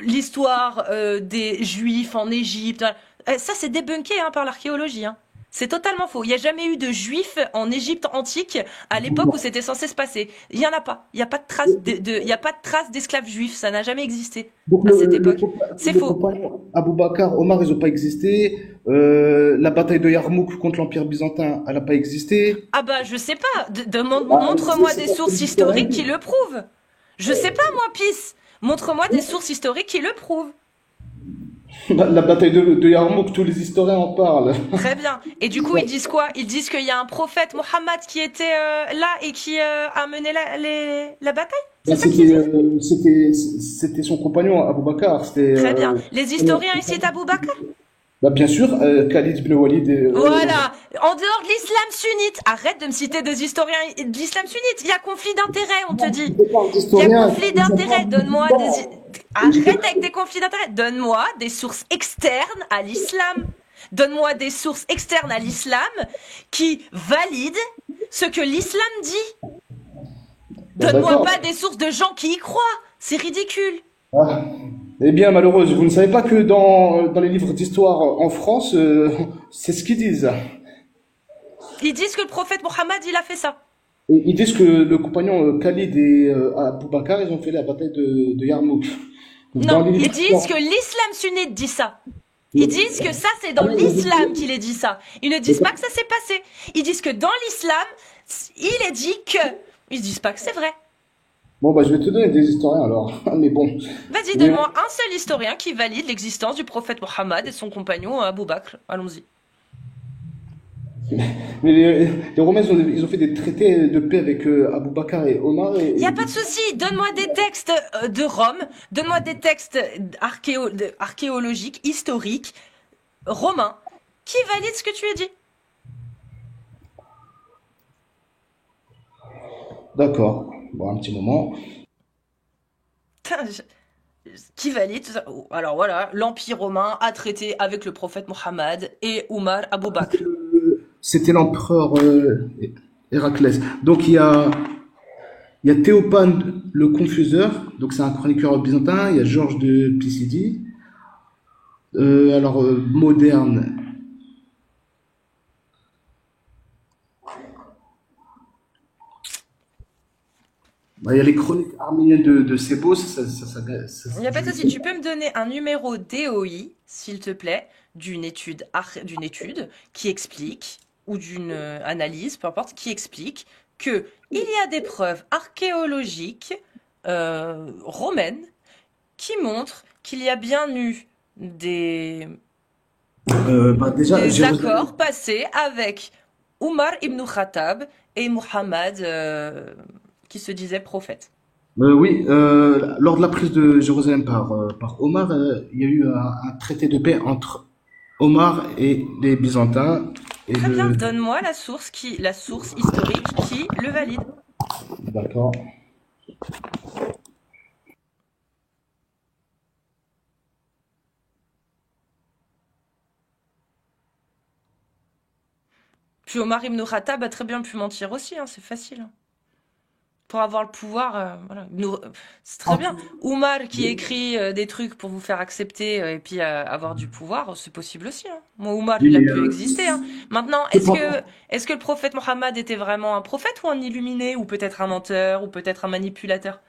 l'histoire des Juifs en Égypte, ça c'est débunké par l'archéologie. Hein. C'est totalement faux. Il n'y a jamais eu de juifs en Égypte antique à l'époque où c'était censé se passer. Il n'y en a pas. Il n'y a pas de trace il y a pas de trace d'esclaves juifs. Ça n'a jamais existé Donc à cette époque. C'est le faux. compagnon Abou Bakr, Omar, ils n'ont pas existé. La bataille de Yarmouk contre l'Empire byzantin, elle n'a pas existé. Ah bah je sais pas. Ah, Montre-moi des c'est sources historiques qui le prouvent. Je sais pas moi, Pisse. Montre-moi des sources historiques qui le prouvent. la bataille de Yarmouk, tous les historiens en parlent. Très bien. Et du coup, ils disent quoi? Ils disent qu'il y a un prophète, Mohammed, qui était là et qui a mené la bataille? C'est ça qu'ils disent? C'était son compagnon, Abou Bakr. Très bien. Les historiens ici d'Abou Bakr? Bah, bien sûr, Khalid ibn Walid. Voilà. En dehors de l'islam sunnite. Arrête de me citer des historiens de l'islam sunnite. Il y a conflit d'intérêts, on te dit. Il y a conflit d'intérêts. Donne-moi des... Arrête avec tes conflits d'intérêts. Donne-moi des sources externes à l'islam. Donne-moi des sources externes à l'islam qui valident ce que l'islam dit. Donne-moi pas des sources de gens qui y croient. C'est ridicule. Ah. Eh bien, malheureuse, vous ne savez pas que dans les livres d'histoire en France, c'est ce qu'ils disent. Ils disent que le prophète Mohammed, il a fait ça. Et ils disent que le compagnon Khalid et Abou Bakr, ils ont fait la bataille de Yarmouk. Non, ils disent que l'islam sunnite dit ça. Ils disent que ça, c'est dans l'islam qu'il est dit ça. Ils ne disent pas que ça s'est passé. Ils disent que dans l'islam, il est dit que... Ils disent pas que c'est vrai. Bon, bah, je vais te donner des historiens alors. Mais bon. Vas-y, donne-moi un seul historien qui valide l'existence du prophète Mohammed et son compagnon Abou Bakr. Allons-y. Mais les Romains, ils ont fait des traités de paix avec Abou Bakr et Omar. Il n'y a pas de souci. Donne-moi des textes de Rome. Donne-moi des textes archéologiques, historiques, romains, qui valident ce que tu as dit. D'accord. Bon, un petit moment. Qui valide ça. Alors voilà, l'Empire romain a traité avec le prophète Mohammed et Omar Abou Bakr. C'était l'empereur Héraclès. Donc il y a Théophane le Confuseur, donc c'est un chroniqueur byzantin. Il y a Georges de Pisidie. Moderne. Bah, il y a les chroniques arméniennes de Sébos. Il n'y a pas de souci. Tu peux me donner un numéro DOI, s'il te plaît, d'une étude qui explique, ou d'une analyse, peu importe, qui explique que il y a des preuves archéologiques romaines qui montrent qu'il y a bien eu des accords passés avec Omar ibn Khattab et Mohammed qui se disait prophète. Oui, lors de la prise de Jérusalem par Omar, il y a eu un traité de paix entre Omar et les Byzantins. Et Très bien, donne-moi la source historique qui le valide. D'accord. Puis Omar ibn Khattab a très bien pu mentir aussi, hein, c'est facile. Hein. Pour avoir le pouvoir, voilà. C'est très bien. Omar qui écrit des trucs pour vous faire accepter et puis avoir du pouvoir, c'est possible aussi. Hein. Moi, Omar, il a pu exister. Hein. Maintenant, est-ce que le prophète Mohammed était vraiment un prophète ou un illuminé, ou peut-être un menteur, ou peut-être un manipulateur?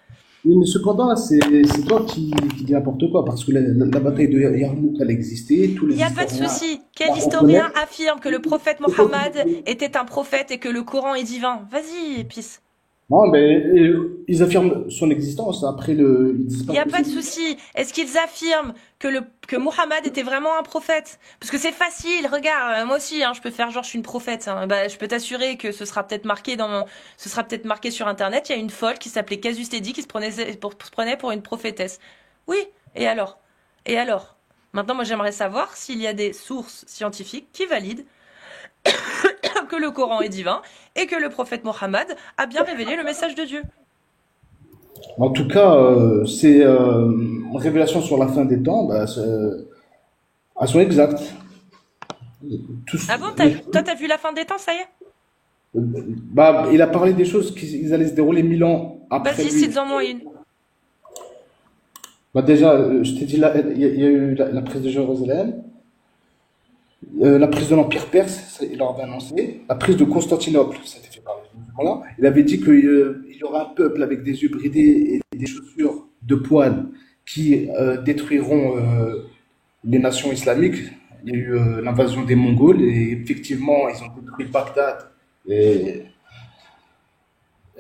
Oui, mais cependant, là, c'est toi qui dis n'importe quoi, parce que la bataille de Yarmouk, elle existait. Il n'y a pas de souci. Quel historien affirme que le prophète Mohammed était un prophète et que le Coran est divin? Vas-y, épice. Non, mais ils affirment son existence. Après, ils disent Il pas n'y a que pas de souci. Est-ce qu'ils affirment que Mohammed était vraiment un prophète? Parce que c'est facile. Regarde, moi aussi, hein, je peux faire genre je suis une prophète. Hein. Bah, je peux t'assurer que ce sera peut-être marqué sur Internet. Il y a une folle qui s'appelait Cazustedi qui se prenait pour une prophétesse. Oui. Et alors? Maintenant, moi, j'aimerais savoir s'il y a des sources scientifiques qui valident que le Coran est divin et que le prophète Mohammed a bien révélé le message de Dieu. En tout cas, c'est une révélation sur la fin des temps, bah, elles sont exactes. Ah bon, toi, t'as vu la fin des temps, ça y est? Bah, il a parlé des choses qui allaient se dérouler 1000 ans après Vas-y, lui. cite-en moi une. Bah, déjà, je t'ai dit, il y a eu la prise de Jérusalem. La prise de l'Empire perse, ça, il leur avait annoncé. La prise de Constantinople, ça a été fait par les musulmans là. Il avait dit qu'il y aura un peuple avec des yeux bridés et des chaussures de poil qui détruiront les nations islamiques. Il y a eu l'invasion des Mongols et effectivement, ils ont détruit Bagdad. Et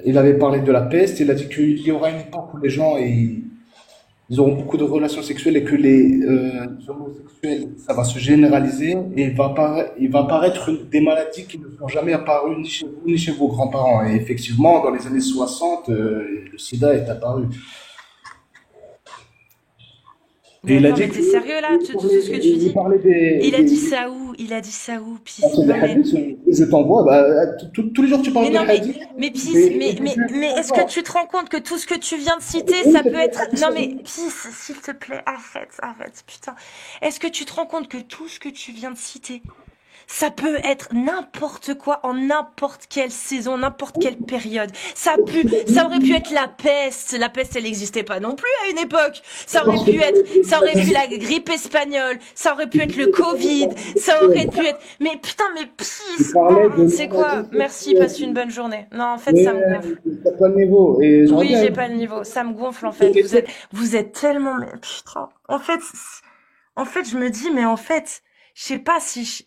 il avait parlé de la peste. Il a dit qu'il y aura une époque où les gens ils auront beaucoup de relations sexuelles et que les homosexuels, ça va se généraliser et il va apparaître des maladies qui ne sont jamais apparues ni chez vous ni chez vos grands-parents. Et effectivement, dans les années 60, le sida est apparu. Et Mais il a attends, dit mais que, t'es sérieux là, tout ce que tu il dis? parlait Il a dit ça où? Il a dit ça où, Pis? c'est des Non mais, hadiths, je t'envoie, bah, tous les jours tu mais parles de non hadiths, mais Pis, et mais est-ce que tu te rends compte que tout ce que tu viens de citer, oui, ça c'est peut des être... hadiths. Non mais Pis, s'il te plaît, arrête, putain. Est-ce que tu te rends compte que tout ce que tu viens de citer, ça peut être n'importe quoi en n'importe quelle saison, n'importe quelle période. Ça aurait pu être la peste. La peste, elle n'existait pas non plus à une époque. Ça aurait pu la grippe espagnole. Ça aurait pu être le Covid. Ça aurait pu être, mais putain, mais Il pisse. parlait de C'est quoi? maladies Merci, passe une bonne journée. Non, en fait, mais ça me gonfle. t'as pas le niveau. Et j'aurais Oui, bien j'ai pas le niveau. Ça me gonfle, en fait. aimé. Vous êtes tellement, mais putain. En fait, je me dis, mais en fait, je sais pas si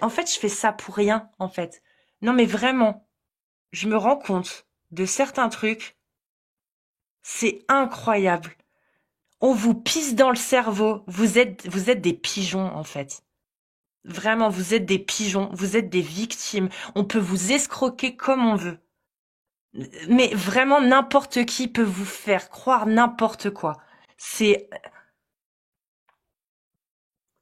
en fait, je fais ça pour rien, en fait. Non, mais vraiment, je me rends compte de certains trucs. C'est incroyable. On vous pisse dans le cerveau. Vous êtes des pigeons, en fait. Vraiment, vous êtes des pigeons. Vous êtes des victimes. On peut vous escroquer comme on veut. Mais vraiment, n'importe qui peut vous faire croire n'importe quoi. C'est,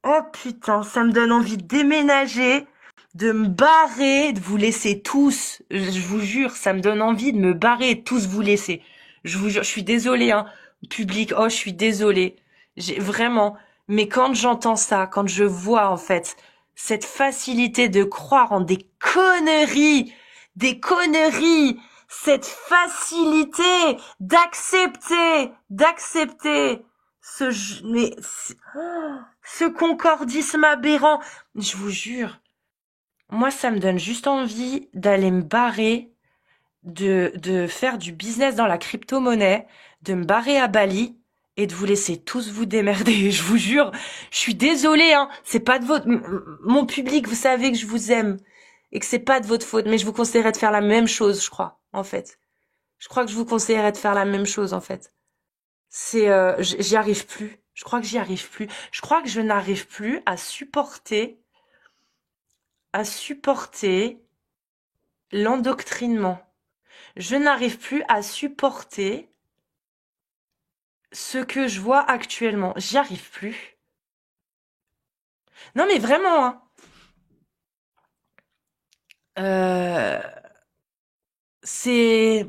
oh putain, ça me donne envie de déménager, de me barrer, de vous laisser tous. Je vous jure, ça me donne envie de me barrer et de tous vous laisser. Je vous jure, je suis désolée, hein, public. Oh, je suis désolée. J'ai vraiment. Mais quand j'entends ça, quand je vois en fait cette facilité de croire en des conneries, cette facilité d'accepter mais ce concordisme aberrant, je vous jure, moi ça me donne juste envie d'aller me barrer, de faire du business dans la crypto-monnaie, de me barrer à Bali et de vous laisser tous vous démerder. Je vous jure, je suis désolée, hein, c'est pas de votre... Mon public, vous savez que je vous aime et que c'est pas de votre faute, mais je vous conseillerais de faire la même chose, je crois, en fait. Je crois que je vous conseillerais de faire la même chose, en fait. J'y arrive plus. Je crois que j'y arrive plus. Je crois que je n'arrive plus à supporter l'endoctrinement. Je n'arrive plus à supporter ce que je vois actuellement. J'y arrive plus. Non mais vraiment, hein. Euh, c'est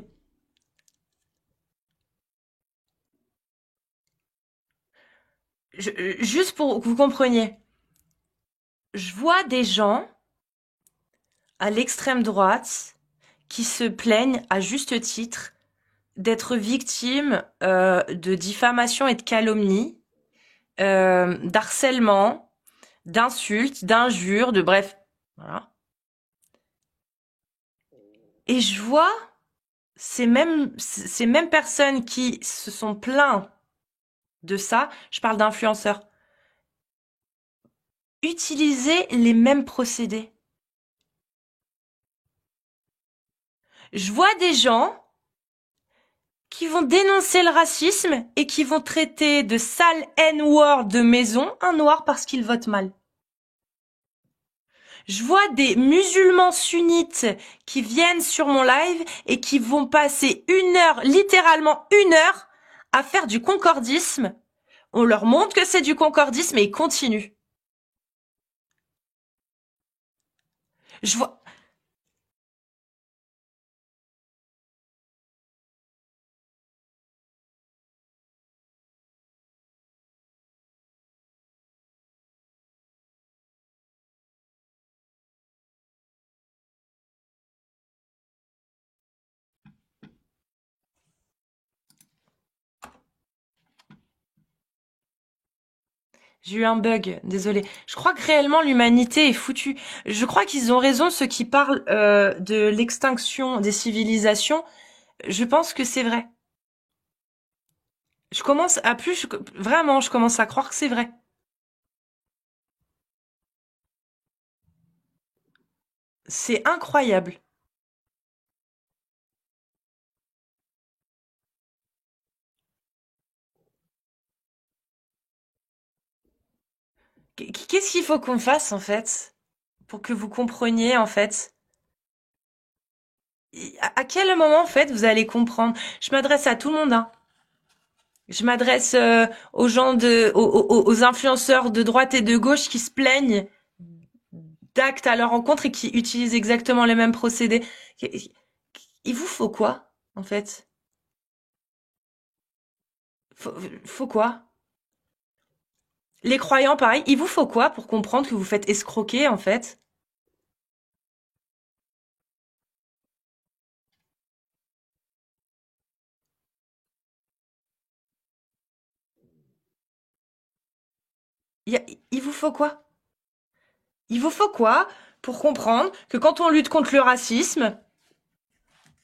juste pour que vous compreniez. Je vois des gens à l'extrême droite qui se plaignent à juste titre d'être victimes de diffamation et de calomnie, d'harcèlement, d'insultes, d'injures, de bref, voilà. Et je vois ces mêmes personnes qui se sont plaints de ça, je parle d'influenceurs, utiliser les mêmes procédés. Je vois des gens qui vont dénoncer le racisme et qui vont traiter de sale N-word de maison un noir parce qu'il vote mal. Je vois des musulmans sunnites qui viennent sur mon live et qui vont passer littéralement une heure, à faire du concordisme. On leur montre que c'est du concordisme et ils continuent. Je vois, J'ai eu un bug, désolé. Je crois que réellement l'humanité est foutue. Je crois qu'ils ont raison ceux qui parlent de l'extinction des civilisations. Je pense que c'est vrai. Vraiment, je commence à croire que c'est vrai. C'est incroyable. Qu'est-ce qu'il faut qu'on fasse en fait pour que vous compreniez en fait? À quel moment en fait vous allez comprendre? Je m'adresse à tout le monde, hein. Je m'adresse aux gens aux influenceurs de droite et de gauche qui se plaignent d'actes à leur encontre et qui utilisent exactement les mêmes procédés. Il vous faut quoi, en fait? Faut, faut quoi? Les croyants, pareil, il vous faut quoi pour comprendre que vous faites escroquer, en fait? Il, y a- il vous faut quoi? Il vous faut quoi pour comprendre que quand on lutte contre le racisme,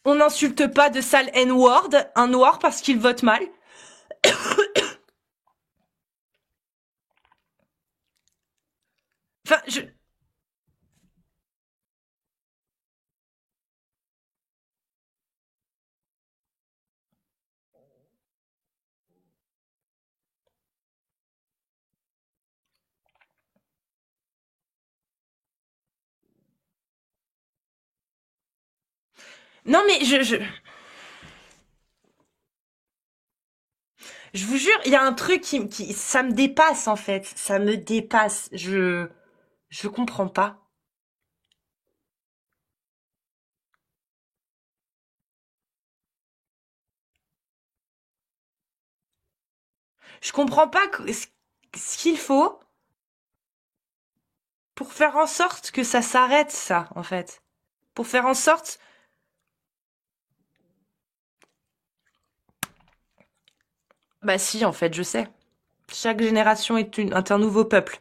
on n'insulte pas de sale N-word un noir parce qu'il vote mal? Enfin, non mais je vous jure, il y a un truc ça me dépasse en fait, ça me dépasse. Je comprends pas. Je comprends pas ce qu'il faut pour faire en sorte que ça s'arrête, ça, en fait. Pour faire en sorte, bah si, en fait, je sais. Chaque génération est un nouveau peuple.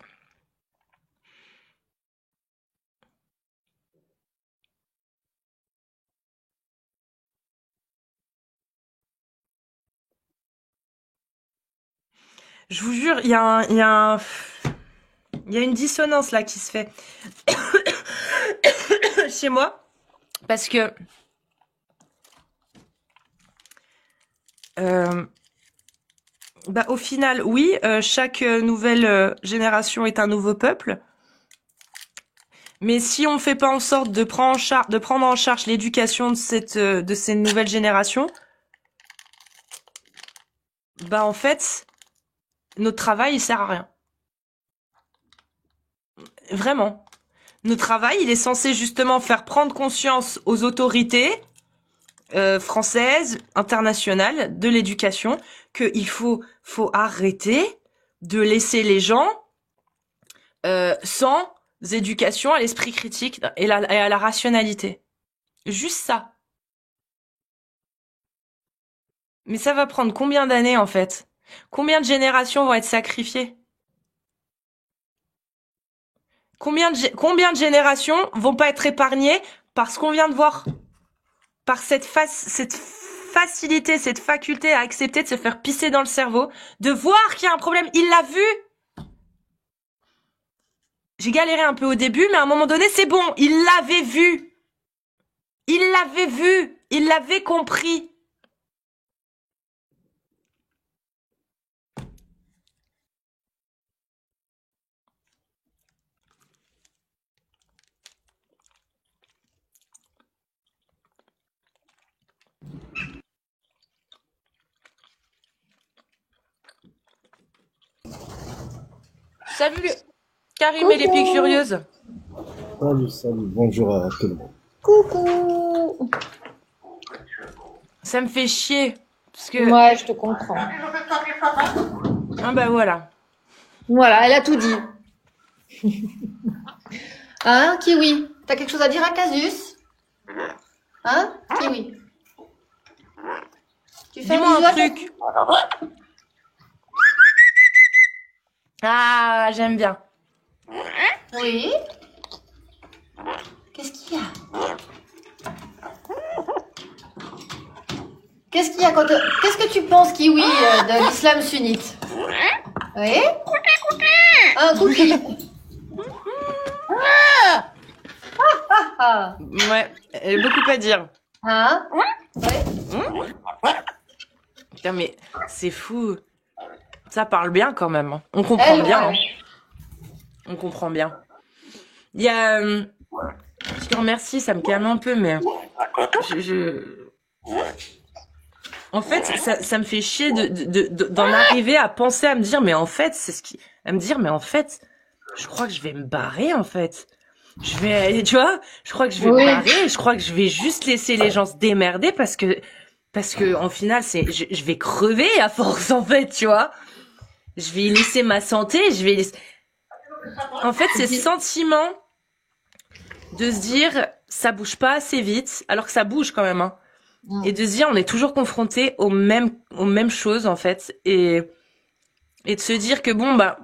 Je vous jure, il y a une dissonance là qui se fait chez moi parce que euh, bah au final, oui, chaque nouvelle génération est un nouveau peuple. Mais si on fait pas en sorte de prendre en charge l'éducation de ces nouvelles générations, bah en fait, notre travail il sert à rien. Vraiment. Notre travail, il est censé justement faire prendre conscience aux autorités françaises, internationales, de l'éducation, qu'il faut arrêter de laisser les gens sans éducation à l'esprit critique et à la rationalité. Juste ça. Mais ça va prendre combien d'années en fait? Combien de générations vont être sacrifiées? Combien de générations vont pas être épargnées par ce qu'on vient de voir? Par cette facilité, cette faculté à accepter de se faire pisser dans le cerveau, de voir qu'il y a un problème. Il l'a vu. J'ai galéré un peu au début, mais à un moment donné, c'est bon. Il l'avait vu. Il l'avait vu. Il l'avait compris. Salut, Karim et les pieds curieuses. Salut, salut, bonjour à tout le monde. Coucou. Ça me fait chier. Parce que... Ouais, je te comprends. Ah bah voilà. Voilà, elle a tout dit. Hein, Kiwi? T'as quelque chose à dire à Casus? Hein, Kiwi? Tu fais Dis-moi bisou un à truc. Ah, j'aime bien. Oui. Qu'est-ce qu'il y a? Qu'est-ce qu'il y a quand qu'est-ce que tu penses, Kiwi, de l'islam sunnite? Oui. Un cookie. Ah. Ouais, elle a beaucoup à dire. Hein? Ouais. Putain, mais c'est fou. Ça parle bien quand même. Hein. On comprend bien. Hein. On comprend bien. Il y a... je te remercie, ça me calme un peu, mais... En fait, ça me fait chier d'en arriver à penser, à me dire, mais en fait, c'est ce qui... À me dire, mais en fait, je crois que je vais me barrer, en fait. Je crois que je vais me barrer, je crois que je vais juste laisser les gens se démerder parce que en final, je vais crever à force, en fait, tu vois. Je vais laisser ma santé, en fait, c'est ce sentiment de se dire, ça bouge pas assez vite, alors que ça bouge quand même, hein. Et de se dire, on est toujours confronté aux mêmes choses, en fait. Et de se dire que bon, bah,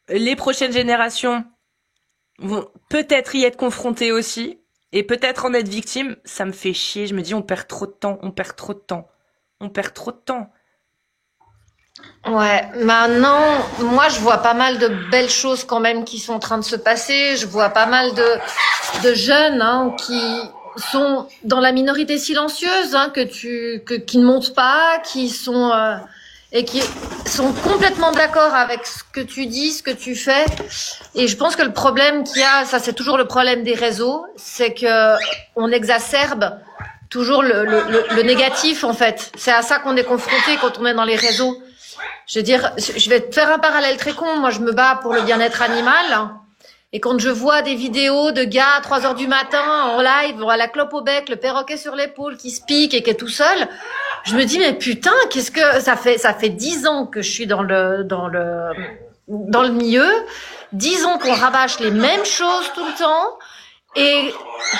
les prochaines générations vont peut-être y être confrontées aussi. Et peut-être en être victimes. Ça me fait chier. Je me dis, on perd trop de temps. Ouais, maintenant, moi je vois pas mal de belles choses quand même qui sont en train de se passer. Je vois pas mal de jeunes qui sont dans la minorité silencieuse, qui ne montent pas, qui sont et qui sont complètement d'accord avec ce que tu dis, ce que tu fais. Et je pense que le problème qu'il y a, ça c'est toujours le problème des réseaux, c'est que on exacerbe toujours le négatif en fait. C'est à ça qu'on est confronté quand on est dans les réseaux. Je veux dire, je vais te faire un parallèle très con. Moi, je me bats pour le bien-être animal. Et quand je vois des vidéos de gars à 3 heures du matin en live, à la clope au bec, le perroquet sur l'épaule qui se pique et qui est tout seul, je me dis, mais putain, qu'est-ce que ça fait 10 ans que je suis dans le milieu, 10 ans qu'on rabâche les mêmes choses tout le temps. Et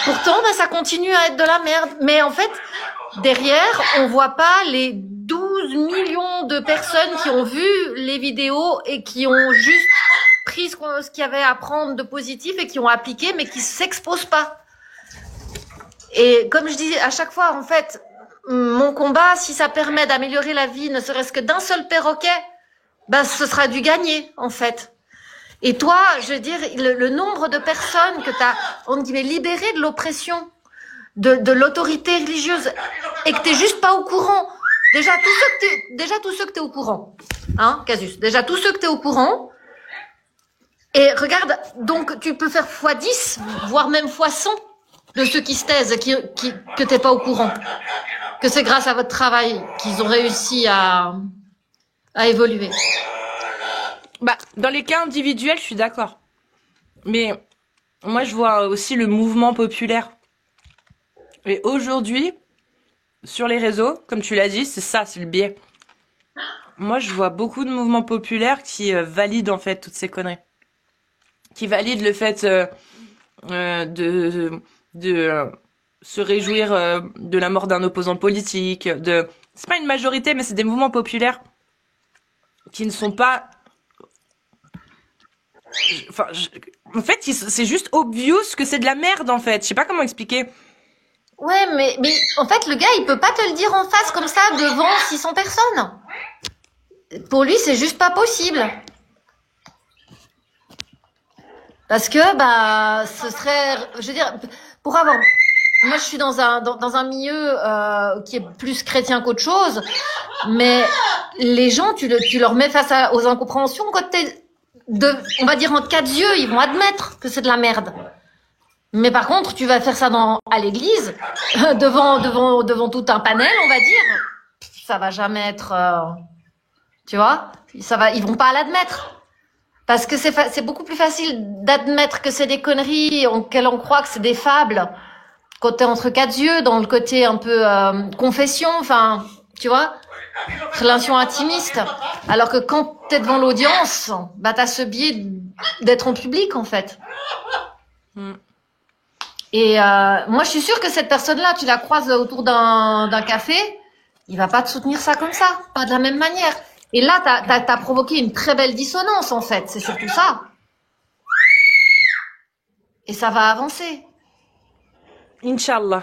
pourtant, ça continue à être de la merde. Mais en fait, derrière, on voit pas les 12 millions de personnes qui ont vu les vidéos et qui ont juste pris ce qu'il y avait à prendre de positif et qui ont appliqué, mais qui s'exposent pas. Et comme je dis à chaque fois, en fait, mon combat, si ça permet d'améliorer la vie, ne serait-ce que d'un seul perroquet, ce sera du gagné, en fait. Et toi, je veux dire, le nombre de personnes que tu as, on dit, libérées de l'oppression, de l'autorité religieuse, et que t'es juste pas au courant. Déjà tous ceux que t'es au courant. Hein, Casus? Déjà tous ceux que t'es au courant. Et regarde, donc tu peux faire x10, voire même x100 de ceux qui se taisent, que t'es pas au courant. Que c'est grâce à votre travail qu'ils ont réussi à évoluer. Dans les cas individuels, je suis d'accord. Mais moi, je vois aussi le mouvement populaire. Et aujourd'hui, sur les réseaux, comme tu l'as dit, c'est le biais. Moi, je vois beaucoup de mouvements populaires qui valident en fait toutes ces conneries. Qui valident le fait de se réjouir de la mort d'un opposant politique. C'est pas une majorité, mais c'est des mouvements populaires qui ne sont pas... En fait, c'est juste obvious que c'est de la merde, en fait. Je sais pas comment expliquer. Ouais, mais en fait, le gars, il peut pas te le dire en face comme ça devant 600 personnes. Pour lui, c'est juste pas possible. Parce que, ce serait, je veux dire, pour avoir, moi, je suis dans un milieu qui est plus chrétien qu'autre chose, mais les gens, tu leur mets face aux incompréhensions quand on va dire entre 4 yeux, ils vont admettre que c'est de la merde. Mais par contre, tu vas faire ça à l'église, devant tout un panel, on va dire, ça va jamais être, tu vois, ils vont pas l'admettre. Parce que c'est beaucoup plus facile d'admettre que c'est des conneries, qu'elle en croit que c'est des fables, quand t'es entre 4 yeux, dans le côté un peu confession, enfin, tu vois, relation intimiste. Alors que quand t'es devant l'audience, t'as ce biais d'être en public, en fait. Et moi, je suis sûre que cette personne-là, tu la croises autour d'un café, il va pas te soutenir ça comme ça, pas de la même manière. Et là, t'as provoqué une très belle dissonance, en fait. C'est surtout ça. Et ça va avancer. Inch'Allah.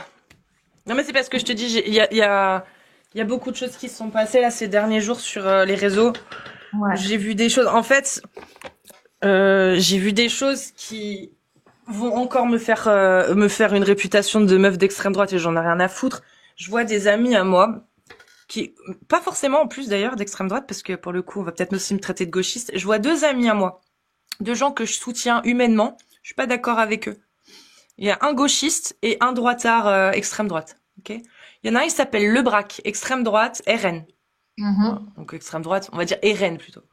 Non, mais c'est parce que je te dis, il y a beaucoup de choses qui se sont passées là ces derniers jours sur les réseaux. Ouais. J'ai vu des choses. En fait, j'ai vu des choses qui vont encore me faire une réputation de meuf d'extrême droite et j'en ai rien à foutre. Je vois des amis à moi qui, pas forcément en plus d'ailleurs d'extrême droite, parce que pour le coup, on va peut-être aussi me traiter de gauchiste. Je vois 2 amis à moi, 2 gens que je soutiens humainement. Je suis pas d'accord avec eux. Il y a un gauchiste et un droitard extrême droite. Ok. Il y en a un, il s'appelle Le Brac, extrême droite, RN. Donc extrême droite, on va dire RN plutôt.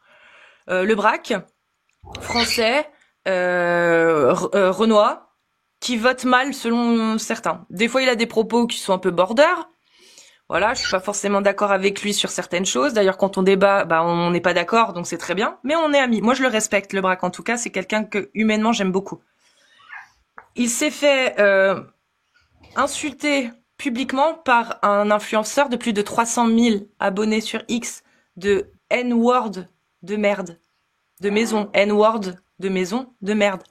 Le Brac, français, Renoir, qui vote mal selon certains. Des fois, il a des propos qui sont un peu border. Voilà, je suis pas forcément d'accord avec lui sur certaines choses. D'ailleurs, quand on débat, bah on n'est pas d'accord, donc c'est très bien. Mais on est amis. Moi, je le respecte, Le Brac. En tout cas, c'est quelqu'un que humainement j'aime beaucoup. Il s'est fait insulter publiquement par un influenceur de plus de 300 000 abonnés sur X de N-word de merde, de maison, N-word de maison, de merde.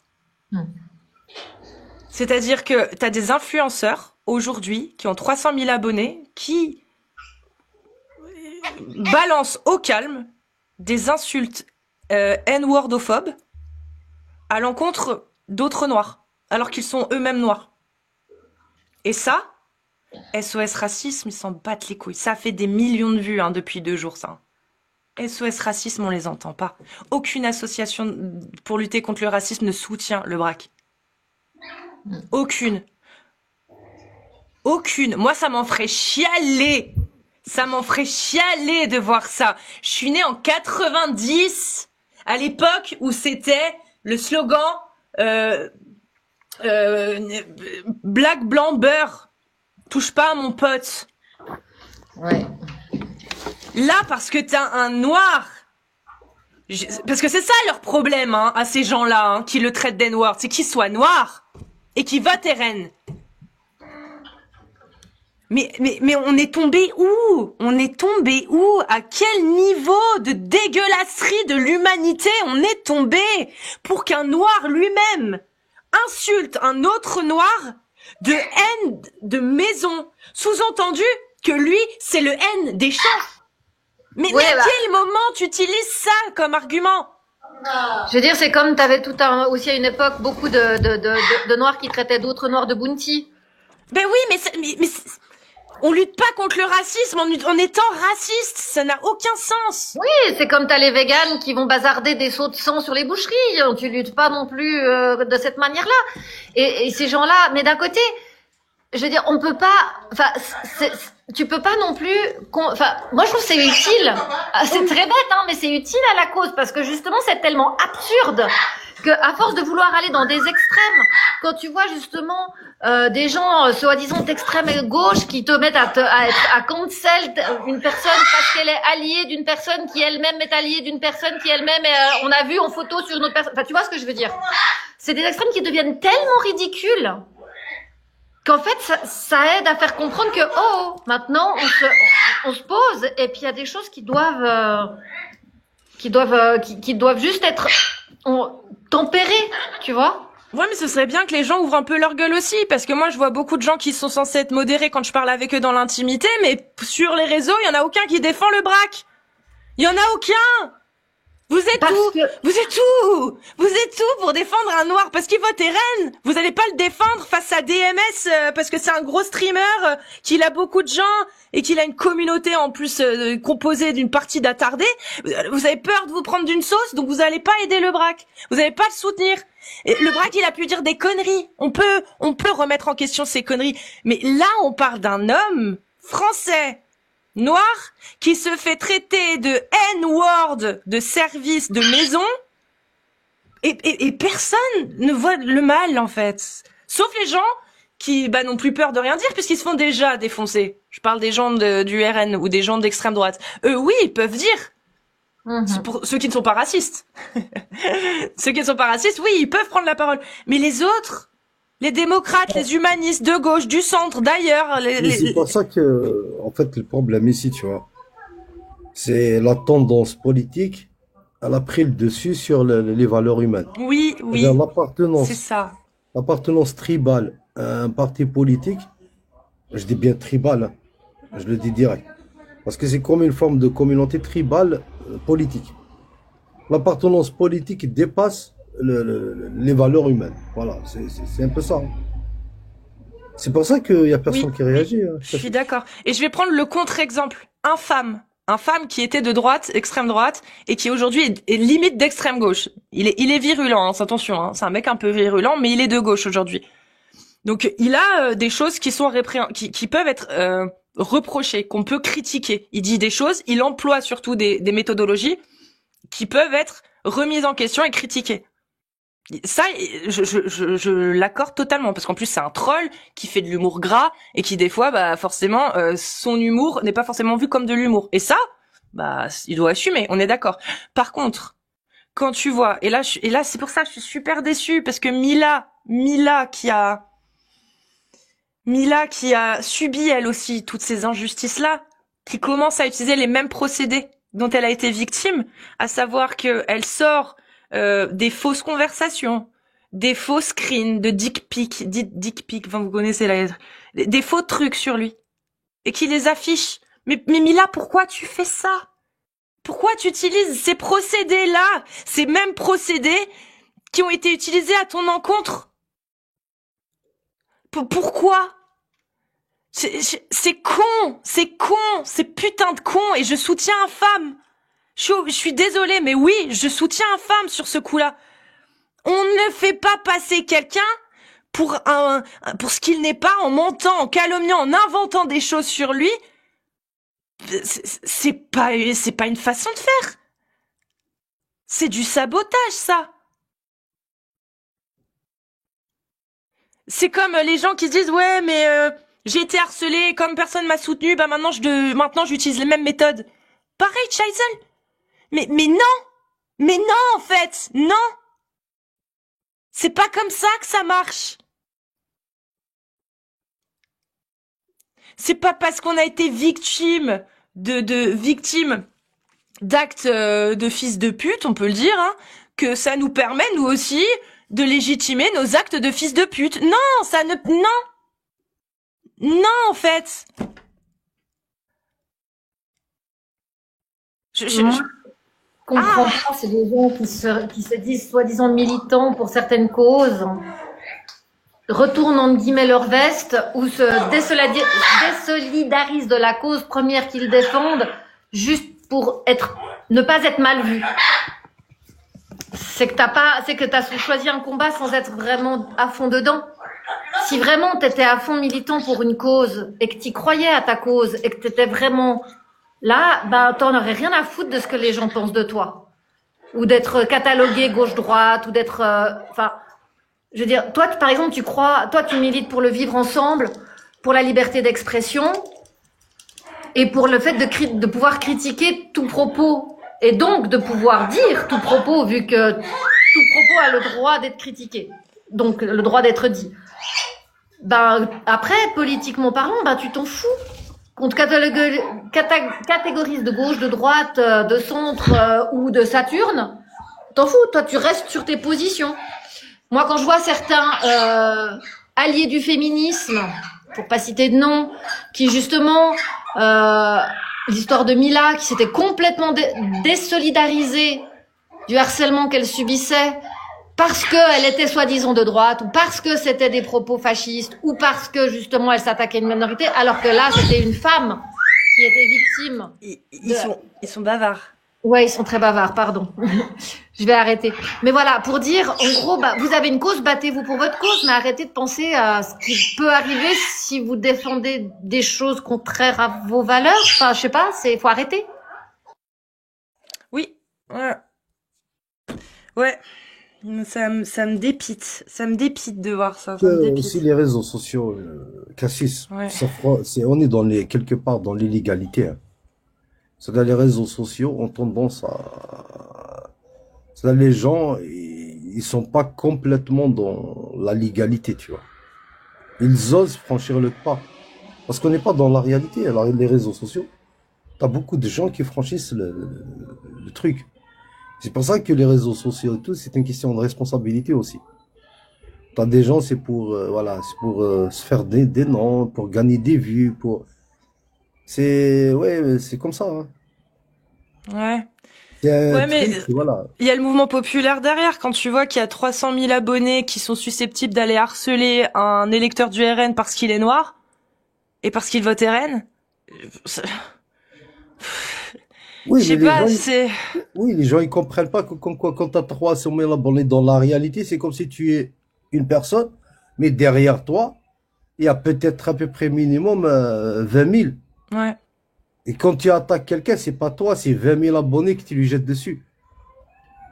C'est-à-dire que t'as des influenceurs aujourd'hui qui ont 300 000 abonnés qui balancent au calme des insultes N-wordophobes à l'encontre d'autres noirs, alors qu'ils sont eux-mêmes noirs. Et ça, SOS Racisme, ils s'en battent les couilles. Ça fait des millions de vues depuis 2 jours, ça. SOS Racisme, on les entend pas. Aucune association pour lutter contre le racisme ne soutient Le Brac. Aucune. Aucune. Moi, ça m'en ferait chialer. Ça m'en ferait chialer de voir ça. Je suis née en 90, à l'époque où c'était le slogan black, blanc, beurre. Touche pas à mon pote. Ouais. Là, parce que t'as un noir. Parce que c'est ça leur problème, à ces gens-là, qui le traitent d'N-word. C'est qu'ils soient noirs et qu'ils votent RN. Mais on est tombé où? On est tombé où? À quel niveau de dégueulasserie de l'humanité on est tombé pour qu'un noir lui-même insulte un autre noir de haine de maison? Sous-entendu que lui, c'est le haine des champs. Mais à quel moment tu utilises ça comme argument? Je veux dire, c'est comme t'avais aussi à une époque beaucoup de noirs qui traitaient d'autres noirs de bounty. Ben oui, mais on lutte pas contre le racisme en étant raciste, ça n'a aucun sens. Oui, c'est comme t'as les véganes qui vont bazarder des seaux de sang sur les boucheries. Tu luttes pas non plus de cette manière-là. Et ces gens-là, mais d'un côté, je veux dire, on peut pas, tu peux pas non plus, moi je trouve que c'est utile. C'est très bête, mais c'est utile à la cause parce que justement c'est tellement absurde que à force de vouloir aller dans des extrêmes, quand tu vois justement des gens soi-disant d'extrême gauche qui te mettent à cancel une personne parce qu'elle est alliée d'une personne qui elle-même est alliée d'une personne qui elle-même on a vu en photo sur une autre personne. Enfin, tu vois ce que je veux dire? C'est des extrêmes qui deviennent tellement ridicules qu'en fait, ça aide à faire comprendre que, maintenant, on se pose, et puis il y a des choses qui doivent juste être tempérées, tu vois? Ouais, mais ce serait bien que les gens ouvrent un peu leur gueule aussi, parce que moi, je vois beaucoup de gens qui sont censés être modérés quand je parle avec eux dans l'intimité, mais sur les réseaux, il y en a aucun qui défend Le Brac. Il y en a aucun! Vous êtes où? Vous êtes où? Vous êtes où pour défendre un noir? Parce qu'il vote RN. Vous allez pas le défendre face à DMS parce que c'est un gros streamer, qu'il a beaucoup de gens et qu'il a une communauté en plus composée d'une partie d'attardés. Vous avez peur de vous prendre d'une sauce, donc vous allez pas aider Le Brac. Vous allez pas le soutenir. Et Le Brac, il a pu dire des conneries. On peut remettre en question ces conneries. Mais là, on parle d'un homme français, noir, qui se fait traiter de N-word de service de maison et personne ne voit le mal en fait, sauf les gens qui n'ont plus peur de rien dire puisqu'ils se font déjà défoncer. Je parle des gens du RN ou des gens d'extrême droite. Eux oui, ils peuvent dire. C'est pour ceux qui ne sont pas racistes. Ceux qui ne sont pas racistes, oui, ils peuvent prendre la parole. Mais les autres, les démocrates, les humanistes de gauche, du centre, d'ailleurs... C'est pour ça que, en fait, le problème ici, tu vois, C'est la tendance politique, elle a pris le dessus sur les valeurs humaines. Oui, C'est-à-dire oui, c'est ça. l'appartenance tribale à un parti politique, je dis bien tribal, hein, je le dis direct, parce que c'est comme une forme de communauté tribale politique. L'appartenance politique dépasse les valeurs humaines. Voilà, c'est un peu ça, hein. C'est pour ça qu'il y a Oui, personne qui oui, réagit, hein. je suis d'accord. Et je vais prendre le contre-exemple. Un femme qui était de droite, extrême droite, et qui aujourd'hui est limite d'extrême gauche. Il est virulent, hein, attention, hein, c'est un mec un peu virulent, mais il est de gauche aujourd'hui. Donc il a des choses qui sont qui peuvent être reprochées, qu'on peut critiquer. Il dit des choses, il emploie surtout des méthodologies qui peuvent être remises en question et critiquées. Ça, je l'accorde totalement, parce qu'en plus c'est un troll qui fait de l'humour gras et qui des fois, bah forcément, son humour n'est pas forcément vu comme de l'humour. Et ça, bah il doit assumer. On est d'accord. Par contre, quand tu vois, et là c'est pour ça que je suis super déçue, parce que Mila qui a subi elle aussi toutes ces injustices-là, qui commence à utiliser les mêmes procédés dont elle a été victime, à savoir que elle sort des fausses conversations, des faux screens, de dick pic, enfin vous connaissez des faux trucs sur lui, et qui les affiche. Mais Mila, pourquoi tu fais ça? Pourquoi tu utilises ces procédés-là, ces mêmes procédés qui ont été utilisés à ton encontre? Pourquoi? C'est con, c'est putain de con, et je soutiens Infâme. Je suis désolée, mais oui, je soutiens Infâme sur ce coup-là. On ne fait pas passer quelqu'un pour ce qu'il n'est pas, en mentant, en calomniant, en inventant des choses sur lui. C'est pas une façon de faire. C'est du sabotage, ça. C'est comme les gens qui se disent ouais, mais j'ai été harcelée, comme personne m'a soutenu, bah maintenant j'utilise les mêmes méthodes. Pareil, Chaisel. Mais non, en fait, non. C'est pas comme ça que ça marche. C'est pas parce qu'on a été victime d'actes de fils de pute, on peut le dire, hein, que ça nous permet nous aussi de légitimer nos actes de fils de pute. Non, non, en fait. Je comprends pas, c'est des gens qui se disent soi-disant militants pour certaines causes, retournent entre guillemets leur veste ou se désolidarisent de la cause première qu'ils défendent juste pour ne pas être mal vus. C'est que t'as choisi un combat sans être vraiment à fond dedans. Si vraiment t'étais à fond militant pour une cause et que t'y croyais à ta cause et que t'étais vraiment là, bah t'en aurais rien à foutre de ce que les gens pensent de toi, ou d'être catalogué gauche-droite, ou d'être, je veux dire, toi par exemple tu milites pour le vivre ensemble, pour la liberté d'expression et pour le fait de pouvoir critiquer tout propos. Et donc de pouvoir dire tout propos, vu que tout propos a le droit d'être critiqué, donc le droit d'être dit. Ben après, politiquement parlant, ben tu t'en fous. Qu'on te catégorise de gauche, de droite, de centre ou de Saturne, t'en fous. Toi, tu restes sur tes positions. Moi, quand je vois certains alliés du féminisme, pour pas citer de nom, qui justement l'histoire de Mila, qui s'était complètement désolidarisée du harcèlement qu'elle subissait parce qu'elle était soi-disant de droite, ou parce que c'était des propos fascistes, ou parce que justement elle s'attaquait à une minorité, alors que là c'était une femme qui était victime. Ils sont bavards. Ouais, ils sont très bavards, pardon. Je vais arrêter. Mais voilà, pour dire, en gros, bah, vous avez une cause, battez-vous pour votre cause, mais arrêtez de penser à ce qui peut arriver si vous défendez des choses contraires à vos valeurs. Enfin, je sais pas, faut arrêter. Oui, ouais. Ça me dépite. Ça me dépite de voir ça. Ça me dépite. Aussi les réseaux sociaux, Cassis, Ouais. on est quelque part dans l'illégalité, hein. C'est-à-dire les réseaux sociaux ont tendance c'est-à-dire les gens, ils sont pas complètement dans la légalité, tu vois. Ils osent franchir le pas. Parce qu'on n'est pas dans la réalité. Alors les réseaux sociaux, t'as beaucoup de gens qui franchissent le truc. C'est pour ça que les réseaux sociaux et tout, c'est une question de responsabilité aussi. T'as des gens, c'est pour, voilà, c'est pour se faire des noms, pour gagner des vues, ouais, c'est comme ça, hein. Ouais. C'est un Ouais, mais truc, voilà. il y a le mouvement populaire derrière. Quand tu vois qu'il y a 300 000 abonnés qui sont susceptibles d'aller harceler un électeur du RN parce qu'il est noir et parce qu'il vote RN, c'est- Oui, je sais mais pas, c'est... oui, les gens, ils comprennent pas que, comme quoi, quand t'as 300 000 abonnés dans la réalité, c'est comme si tu es une personne, mais derrière toi, il y a peut-être à peu près minimum 20 000. Ouais. Et quand tu attaques quelqu'un, c'est pas toi, c'est 20 000 abonnés que tu lui jettes dessus.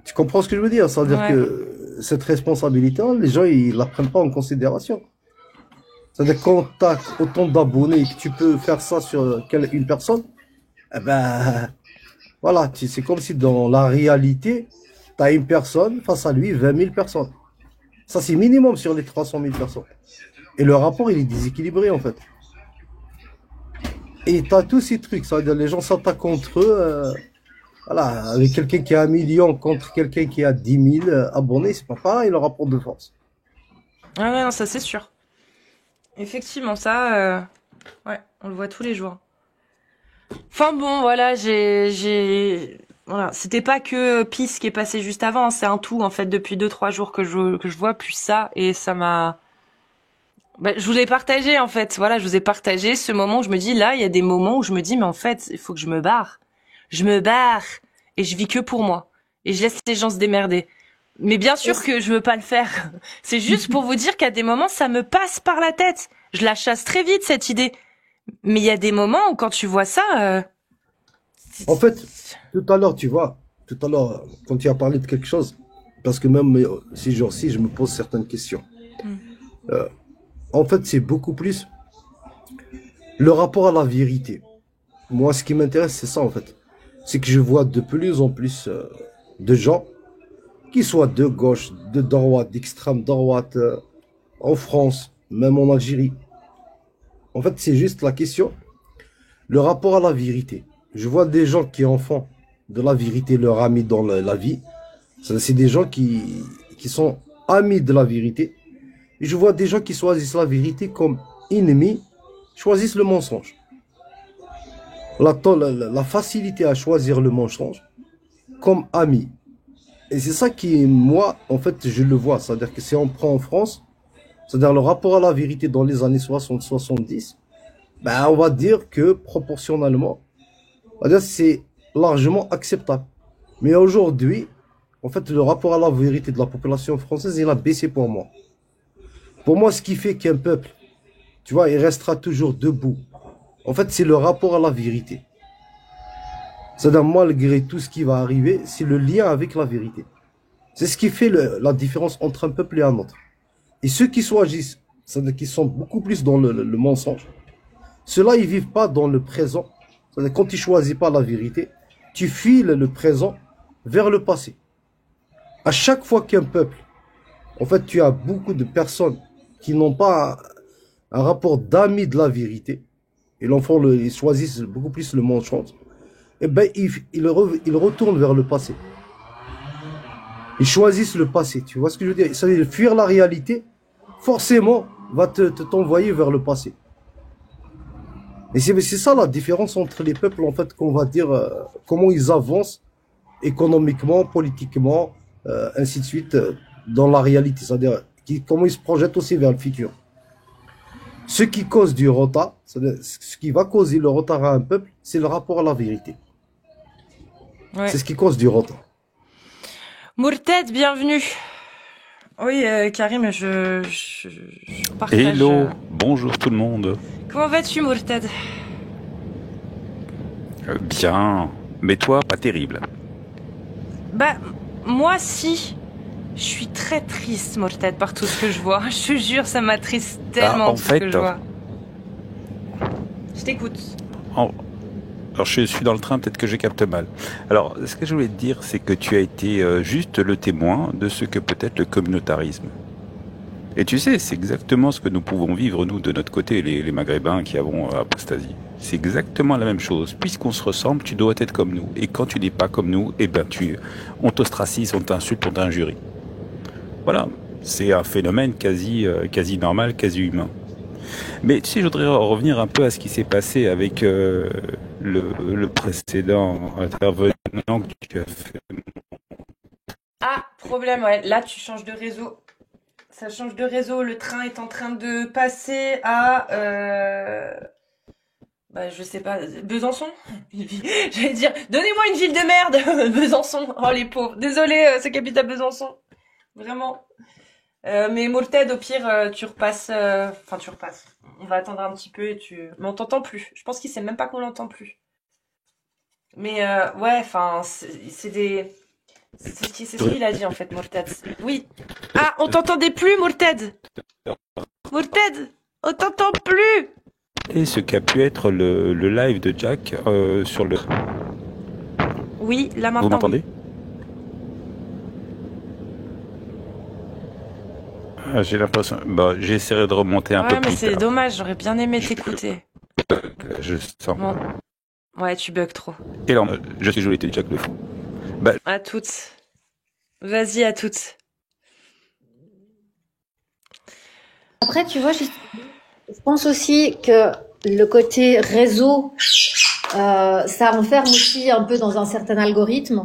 Tu comprends ce que je veux dire? C'est-à-dire Ouais. que cette responsabilité, les gens, ils la prennent pas en considération. C'est-à-dire que quand tu as autant d'abonnés et que tu peux faire ça sur une personne, eh ben, voilà, c'est comme si dans la réalité, tu as une personne, face à lui, 20 000 personnes. Ça, c'est minimum sur les 300 000 personnes. Et le rapport, il est déséquilibré, en fait. Et tu as tous ces trucs, ça veut dire les gens s'attaquent contre eux, voilà, avec quelqu'un qui a 1 million contre quelqu'un qui a 10 000 abonnés, c'est pas pareil le rapport de force. Ah ouais, non, ça c'est sûr. Effectivement, ça, ouais, on le voit tous les jours. Enfin bon, voilà, voilà, c'était pas que Peace qui est passé juste avant, hein, c'est un tout en fait depuis 2-3 jours que je vois plus ça et ça m'a. Bah, je vous ai partagé en fait, voilà, je vous ai partagé ce moment où je me dis là, il y a des moments où je me dis mais en fait, il faut que je me barre et je vis que pour moi et je laisse les gens se démerder. Mais bien sûr que je veux pas le faire. C'est juste pour vous dire qu'à des moments ça me passe par la tête. Je la chasse très vite cette idée. Mais il y a des moments où quand tu vois ça, En fait, tout à l'heure, tu vois, tout à l'heure, quand tu as parlé de quelque chose, parce que même ces jours-ci, je me pose certaines questions. En fait, c'est beaucoup plus le rapport à la vérité. Moi, ce qui m'intéresse, c'est ça, en fait. C'est que je vois de plus en plus de gens, qui soient de gauche, de droite, d'extrême droite, en France, même en Algérie. En fait, c'est juste la question, le rapport à la vérité. Je vois des gens qui en font de la vérité leur ami dans la vie. C'est des gens qui sont amis de la vérité. Et je vois des gens qui choisissent la vérité comme ennemis, choisissent le mensonge. La facilité à choisir le mensonge comme ami. Et c'est ça qui, moi, en fait, je le vois. C'est-à-dire que si on prend en France, c'est-à-dire le rapport à la vérité dans les années 60-70, ben, on va dire que proportionnellement, on va dire c'est largement acceptable. Mais aujourd'hui, en fait, le rapport à la vérité de la population française, il a baissé pour moi. Pour moi, ce qui fait qu'un peuple, tu vois, il restera toujours debout. En fait, c'est le rapport à la vérité. C'est-à-dire, malgré tout ce qui va arriver, c'est le lien avec la vérité. C'est ce qui fait la différence entre un peuple et un autre. Et ceux qui choisissent, c'est-à-dire qui sont beaucoup plus dans le mensonge, ceux-là, ils vivent pas dans le présent. C'est-à-dire, quand tu choisis pas la vérité, tu files le présent vers le passé. À chaque fois qu'un peuple, en fait, tu as beaucoup de personnes qui n'ont pas un rapport d'amis de la vérité, et l'enfant, ils choisissent beaucoup plus le mensonge, et ben, ils retournent vers le passé. Ils choisissent le passé, tu vois ce que je veux dire? Ça veut dire fuir la réalité, forcément, va t'envoyer vers le passé. Et c'est ça la différence entre les peuples, en fait, qu'on va dire, comment ils avancent économiquement, politiquement, ainsi de suite, dans la réalité. C'est-à-dire, comment ils se projettent aussi vers le futur. Ce qui cause du retard, ce qui va causer le retard à un peuple, c'est le rapport à la vérité. ouais. C'est ce qui cause du retard. Mourted, bienvenue. Oui, Karim, je partage. Hello, bonjour tout le monde. Comment vas-tu, Mourted? Bien, mais toi, pas terrible. Bah, moi, si. Je suis très triste, Mourted, par tout ce que je vois. Je te jure, ça m'attriste tellement en tout ce fait, que je vois. Je t'écoute. Alors je suis dans le train, peut-être que je capte mal. Alors, ce que je voulais te dire, c'est que tu as été juste le témoin de ce que peut être le communautarisme. Et tu sais, c'est exactement ce que nous pouvons vivre, nous, de notre côté, les Maghrébins qui avons apostasie. C'est exactement la même chose. Puisqu'on se ressemble, tu dois être comme nous. Et quand tu n'es pas comme nous, eh ben on t'ostracise, on t'insulte, on t'injurie. Voilà, c'est un phénomène quasi normal, quasi humain. Mais tu sais, je voudrais revenir un peu à ce qui s'est passé avec le précédent intervenant que tu as fait. Ah, problème, ouais. Là, tu changes de réseau. Ça change de réseau. Le train est en train de passer à... je sais pas, Besançon? J'allais dire, donnez-moi une ville de merde, Besançon. Oh, les pauvres. Désolé, c'est capitale Besançon. Vraiment. Mais Morted, au pire, tu repasses... Enfin, tu repasses. On va attendre un petit peu et tu... Mais on t'entend plus. Je pense qu'il sait même pas qu'on l'entend plus. Mais ouais, enfin, c'est des... C'est ce qu'il a dit, en fait, Morted. Oui. Ah, on t'entendait plus, Morted. Morted, on t'entend plus. Et ce qu'a pu être le live de Jack sur le... Oui, là maintenant. Vous m'entendez? J'ai l'impression... j'essaierai de remonter un peu plus. Ouais, mais c'est dommage, j'aurais bien aimé t'écouter. Je sens... Bon. Ouais, tu bugs trop. Et là, je suis joué Jack le fou. À toutes. Vas-y, à toutes. Après, tu vois, je pense aussi que le côté réseau, ça enferme aussi un peu dans un certain algorithme.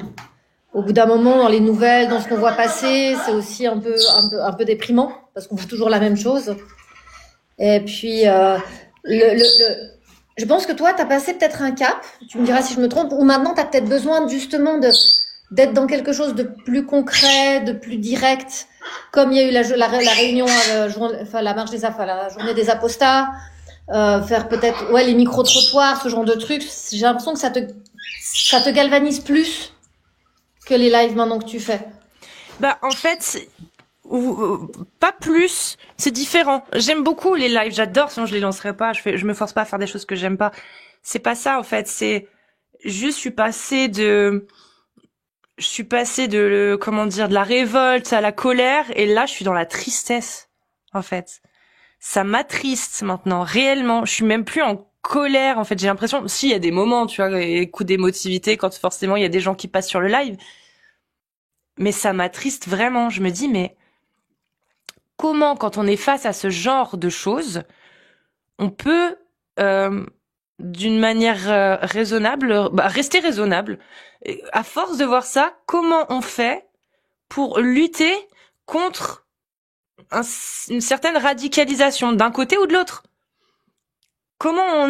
Au bout d'un moment, dans les nouvelles, dans ce qu'on voit passer, c'est aussi un peu déprimant parce qu'on voit toujours la même chose. Et puis, je pense que toi, t'as passé peut-être un cap. Tu me diras si je me trompe. Ou maintenant, t'as peut-être besoin justement d'être dans quelque chose de plus concret, de plus direct. Comme il y a eu la réunion, la marche la journée des apostats, faire peut-être, les micro-trottoirs, ce genre de trucs. J'ai l'impression que ça te galvanise plus que les lives maintenant que tu fais. En fait, pas plus, c'est différent. J'aime beaucoup les lives, j'adore, sinon je les lancerais pas. Je me force pas à faire des choses que j'aime pas. C'est pas ça, en fait. C'est juste, je suis passée de comment dire, de la révolte à la colère, et là, je suis dans la tristesse, en fait. Ça m'attriste maintenant, réellement. Je suis même plus en colère, en fait. J'ai l'impression, si, il y a des moments, tu vois, coup d'émotivité, quand forcément il y a des gens qui passent sur le live. Mais ça m'attriste vraiment. Je me dis, mais comment, quand on est face à ce genre de choses, on peut, d'une manière raisonnable, rester raisonnable. À force de voir ça, comment on fait pour lutter contre une certaine radicalisation d'un côté ou de l'autre? Comment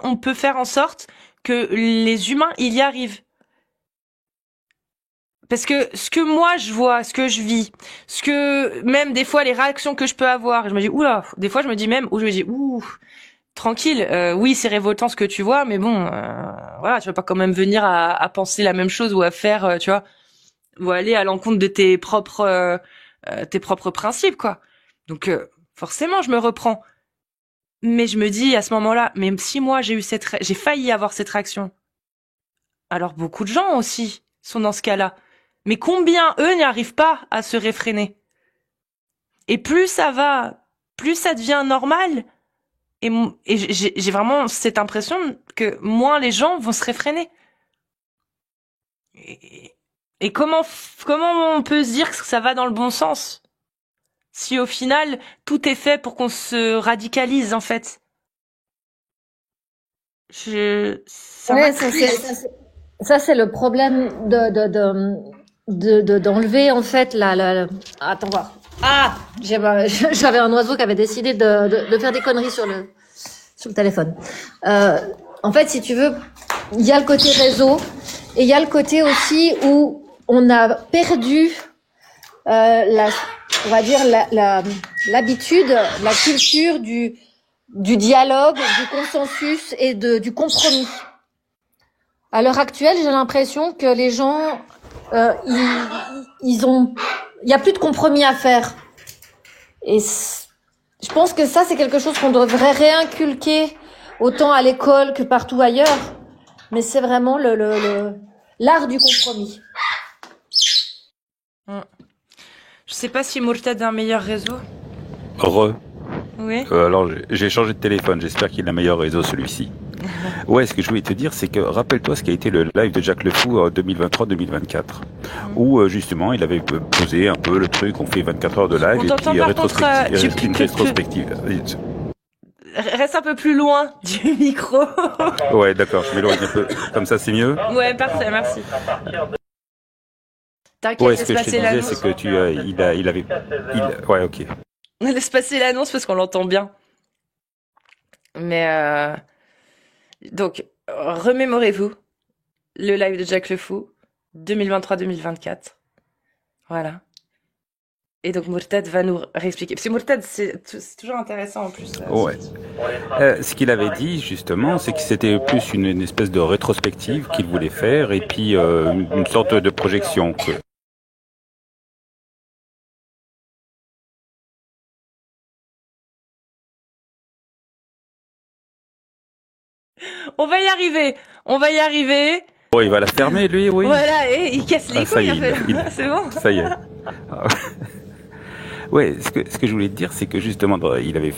on peut faire en sorte que les humains y arrivent? Parce que ce que moi je vois, ce que je vis, ce que même des fois les réactions que je peux avoir, je me dis oula, des fois je me dis tranquille, oui c'est révoltant ce que tu vois, mais bon, voilà, tu vas pas quand même venir à penser la même chose ou à faire, tu vois, ou aller à l'encontre de tes propres principes, quoi. Donc forcément je me reprends, mais je me dis à ce moment-là, même si moi j'ai failli avoir cette réaction, alors beaucoup de gens aussi sont dans ce cas-là. Mais combien eux n'y arrivent pas à se réfréner? Et plus ça va, plus ça devient normal. Et j'ai vraiment cette impression que moins les gens vont se réfréner. Et comment on peut se dire que ça va dans le bon sens? Si au final, tout est fait pour qu'on se radicalise, en fait. Ça, c'est le problème d'enlever, en fait, attends, voir. Ah! J'avais un oiseau qui avait décidé de faire des conneries sur le téléphone. En fait, si tu veux, il y a le côté réseau et il y a le côté aussi où on a perdu, on va dire l'habitude, la culture du dialogue, du consensus et du compromis. À l'heure actuelle, j'ai l'impression que les gens, il y a plus de compromis à faire. Et je pense que ça, c'est quelque chose qu'on devrait réinculquer autant à l'école que partout ailleurs. Mais c'est vraiment l'art du compromis. Je sais pas si Morted a un meilleur réseau. Oui. Oui. Alors, j'ai changé de téléphone. J'espère qu'il a un meilleur réseau, celui-ci. Ouais, ce que je voulais te dire, c'est que rappelle-toi ce qui a été le live de Jack le Fou en 2023-2024, où justement il avait posé un peu le truc, on fait 24 heures de live On et t'entend puis par contre, une rétrospective. Reste un peu plus loin du micro. Ouais, d'accord, je m'éloigne un peu. Comme ça, c'est mieux. Ouais, parfait, merci. T'inquiète, Ouais, ce laisse que je te passer disais, l'annonce. c'est que il avait, ouais, ok. Laisse passer l'annonce parce qu'on l'entend bien. Mais donc, remémorez-vous le live de Jack le Fou, 2023-2024. Voilà. Et donc Mourtad va nous réexpliquer. Parce que Mourtad, c'est toujours intéressant en plus. Ouais. Ce qu'il avait dit justement, c'est que c'était plus une espèce de rétrospective qu'il voulait faire et puis une sorte de projection. On va y arriver. On va y arriver. Oh, il va la fermer lui, oui. Voilà, et il casse les ça y couilles. est, C'est bon. Ça y est. Ouais, ce que je voulais te dire, c'est que justement,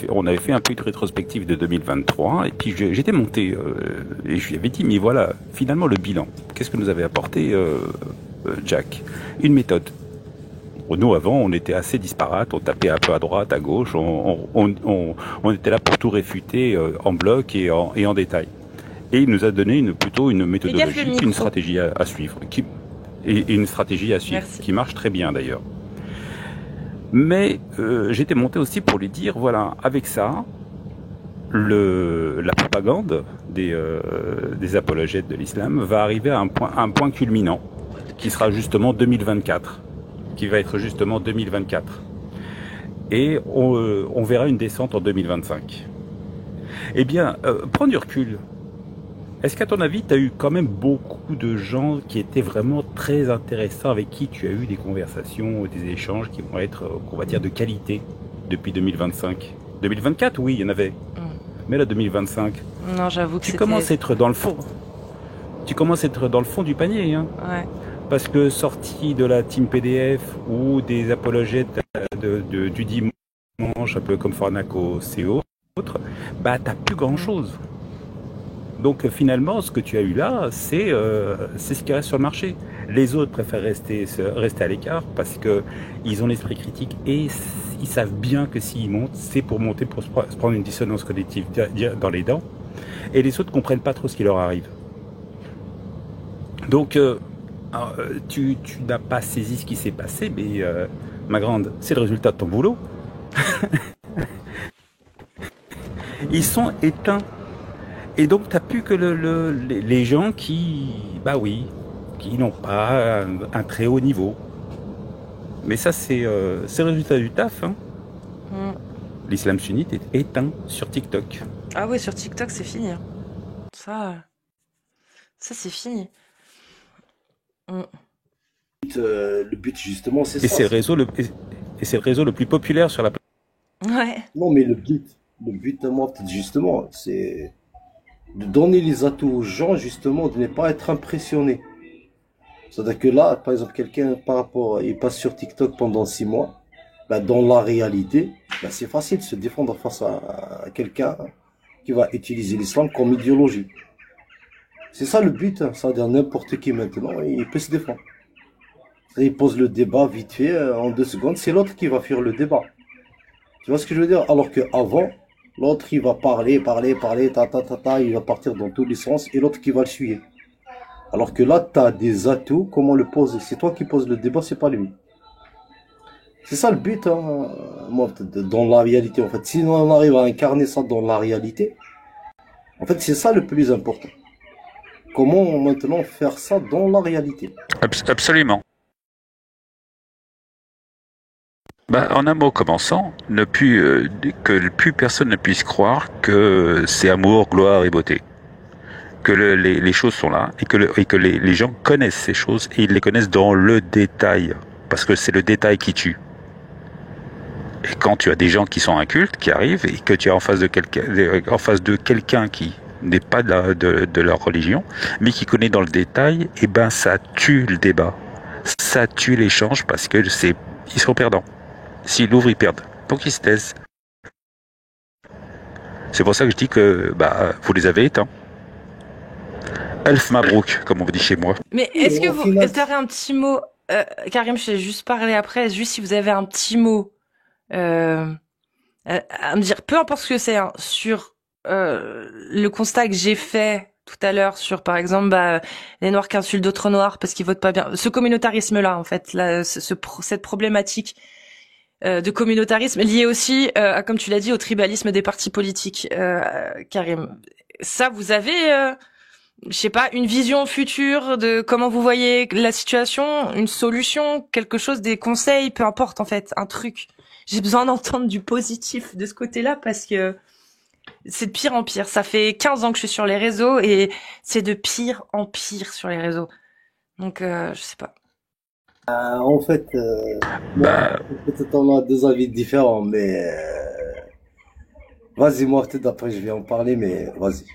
on avait fait un peu de rétrospective de 2023, et puis j'étais monté, et je lui avais dit, mais voilà, finalement le bilan, qu'est-ce que nous avait apporté Jack? Une méthode. Nous, avant, on était assez disparates, on tapait un peu à droite, à gauche, on était là pour tout réfuter en bloc et en détail. Et il nous a donné plutôt une méthodologie, une stratégie à suivre, et une stratégie à suivre, qui marche très bien d'ailleurs. Mais j'étais monté aussi pour lui dire, voilà, avec ça, la propagande des apologètes de l'islam va arriver à un point culminant, qui sera justement 2024, qui va être justement 2024. Et on verra une descente en 2025. Eh bien, prends du recul. Est-ce qu'à ton avis, tu as eu quand même beaucoup de gens qui étaient vraiment très intéressants, avec qui tu as eu des conversations, des échanges qui vont être, on va dire, de qualité depuis 2025 2024, oui, il y en avait. Mais là, 2025... Non, j'avoue que tu commences à être dans le fond. Tu commences à être dans le fond du panier, hein. Ouais. Parce que sorti de la team PDF ou des apologètes du dimanche, un peu comme Fornaco et autres, bah t'as plus grand-chose. Donc finalement, ce que tu as eu là, c'est ce qui reste sur le marché. Les autres préfèrent rester à l'écart parce que ils ont l'esprit critique et ils savent bien que s'ils montent, c'est pour monter, pour se prendre une dissonance cognitive dans les dents. Et les autres comprennent pas trop ce qui leur arrive. Donc tu n'as pas saisi ce qui s'est passé, mais ma grande, c'est le résultat de ton boulot. Ils sont éteints. Et donc, tu n'as plus que les gens qui n'ont pas un très haut niveau. Mais ça, c'est le résultat du taf. Hein. L'islam sunnite est éteint sur TikTok. Ah oui, sur TikTok, c'est fini. Hein. Ça c'est fini. Le but, justement, c'est ça. Et c'est le réseau le plus populaire sur la planète. Ouais. Non, mais le but, moi, peut-être justement, c'est de donner les atouts aux gens, justement, de ne pas être impressionné. C'est-à-dire que là, par exemple, quelqu'un, il passe sur TikTok pendant 6 mois, bah, dans la réalité, bah, c'est facile de se défendre face à quelqu'un qui va utiliser l'islam comme idéologie. C'est ça le but, hein. C'est-à-dire n'importe qui maintenant, il peut se défendre. Il pose le débat vite fait, en 2 secondes, c'est l'autre qui va faire le débat. Tu vois ce que je veux dire? Alors qu'avant, l'autre, il va parler, il va partir dans tous les sens, et l'autre qui va le suivre. Alors que là, tu as des atouts, comment le poser. C'est toi qui poses le débat, c'est pas lui. C'est ça le but, hein, moi, dans la réalité, en fait. Si on arrive à incarner ça dans la réalité, en fait, c'est ça le plus important. Comment maintenant faire ça dans la réalité? Absolument. Bah, en un mot commençant, que plus personne ne puisse croire que c'est amour, gloire et beauté. Que les choses sont là et que les gens connaissent ces choses et ils les connaissent dans le détail. Parce que c'est le détail qui tue. Et quand tu as des gens qui sont incultes, qui arrivent, et que tu es en face de quelqu'un qui n'est pas de leur religion, mais qui connaît dans le détail, et ben ça tue le débat. Ça tue l'échange parce que ils sont perdants. S'ils l'ouvrent, ils perdent. Donc ils se taisent. C'est pour ça que je dis que vous les avez éteints. Elf Mabrouk, comme on dit chez moi. Mais Oui, est-ce que au vous final, avez un petit mot, Karim, je vais juste parler après, juste si vous avez un petit mot euh, à me dire, peu importe ce que c'est, hein, sur le constat que j'ai fait tout à l'heure sur, par exemple, les Noirs qui insultent d'autres Noirs parce qu'ils votent pas bien. Ce communautarisme-là, en fait, là, cette problématique de communautarisme liée aussi, comme tu l'as dit, au tribalisme des partis politiques, Karim. Ça, vous avez, je sais pas, une vision future de comment vous voyez la situation, une solution, quelque chose, des conseils, peu importe, en fait, un truc. J'ai besoin d'entendre du positif de ce côté-là parce que c'est de pire en pire. Ça fait 15 ans que je suis sur les réseaux et c'est de pire en pire sur les réseaux. Donc, je sais pas. en fait, moi, Bah, peut-être on a deux avis différents, mais vas-y, moi, peut-être après je vais en parler, mais vas-y.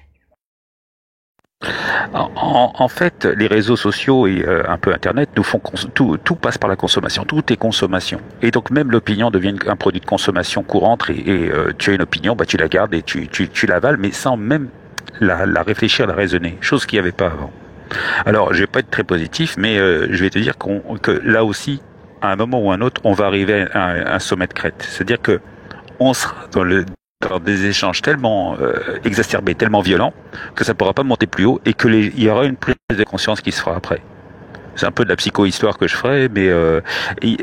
en fait, les réseaux sociaux et un peu Internet nous font tout passe par la consommation, tout est consommation. Et donc même l'opinion devient un produit de consommation courante et tu as une opinion, bah tu la gardes et tu l'avales, mais sans même la réfléchir, la raisonner, chose qu'il n'y avait pas avant. Alors, je vais pas être très positif, mais je vais te dire que là aussi, à un moment ou à un autre, on va arriver à un sommet de crête. C'est-à-dire que on sera dans des échanges tellement exacerbés, tellement violents, que ça pourra pas monter plus haut et que il y aura une prise de conscience qui se fera après. C'est un peu de la psycho-histoire que je ferai, mais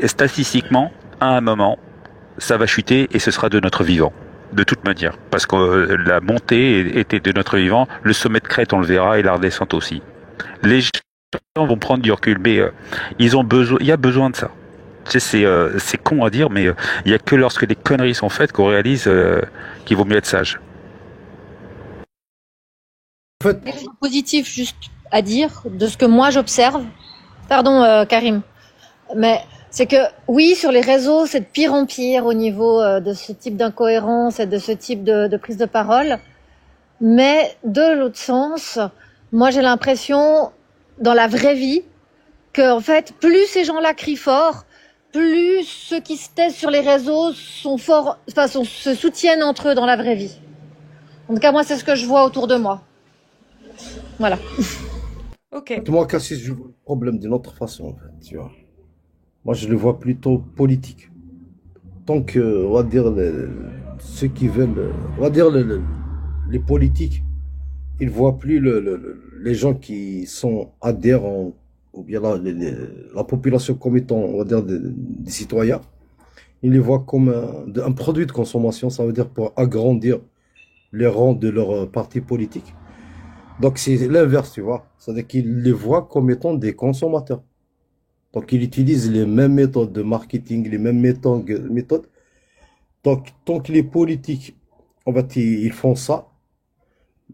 statistiquement, à un moment, ça va chuter et ce sera de notre vivant. De toute manière. Parce que la montée était de notre vivant, le sommet de crête, on le verra, et la redescente aussi. Les gens vont prendre du recul, mais ils ont besoin, il y a besoin de ça. Tu sais, c'est con à dire, mais il y a que lorsque des conneries sont faites qu'on réalise qu'il vaut mieux être sage. En fait, Quelque chose de positif juste à dire de ce que moi j'observe. Pardon, Karim. Mais c'est que oui, sur les réseaux, c'est de pire en pire au niveau de ce type d'incohérence et de ce type de prise de parole. Mais de l'autre sens, moi j'ai l'impression, dans la vraie vie, que en fait, plus ces gens-là crient fort, plus ceux qui se taisent sur les réseaux sont forts, enfin, se soutiennent entre eux dans la vraie vie. En tout cas, moi, c'est ce que je vois autour de moi. Voilà. Ok. moi, Cassis, je vois le problème d'une autre façon, en fait, tu vois. Moi, je le vois plutôt politique. Tant que, on va dire, ceux qui veulent, on va dire, les politiques, ils voient plus les gens qui sont adhérents, ou bien la population comme étant, on va dire, des citoyens. Ils les voient comme un produit de consommation, ça veut dire pour agrandir les rangs de leur parti politique. Donc c'est l'inverse, tu vois. C'est-à-dire qu'ils les voient comme étant des consommateurs. Donc ils utilisent les mêmes méthodes de marketing, les mêmes méthodes. Donc tant que les politiques, en fait, ils font ça,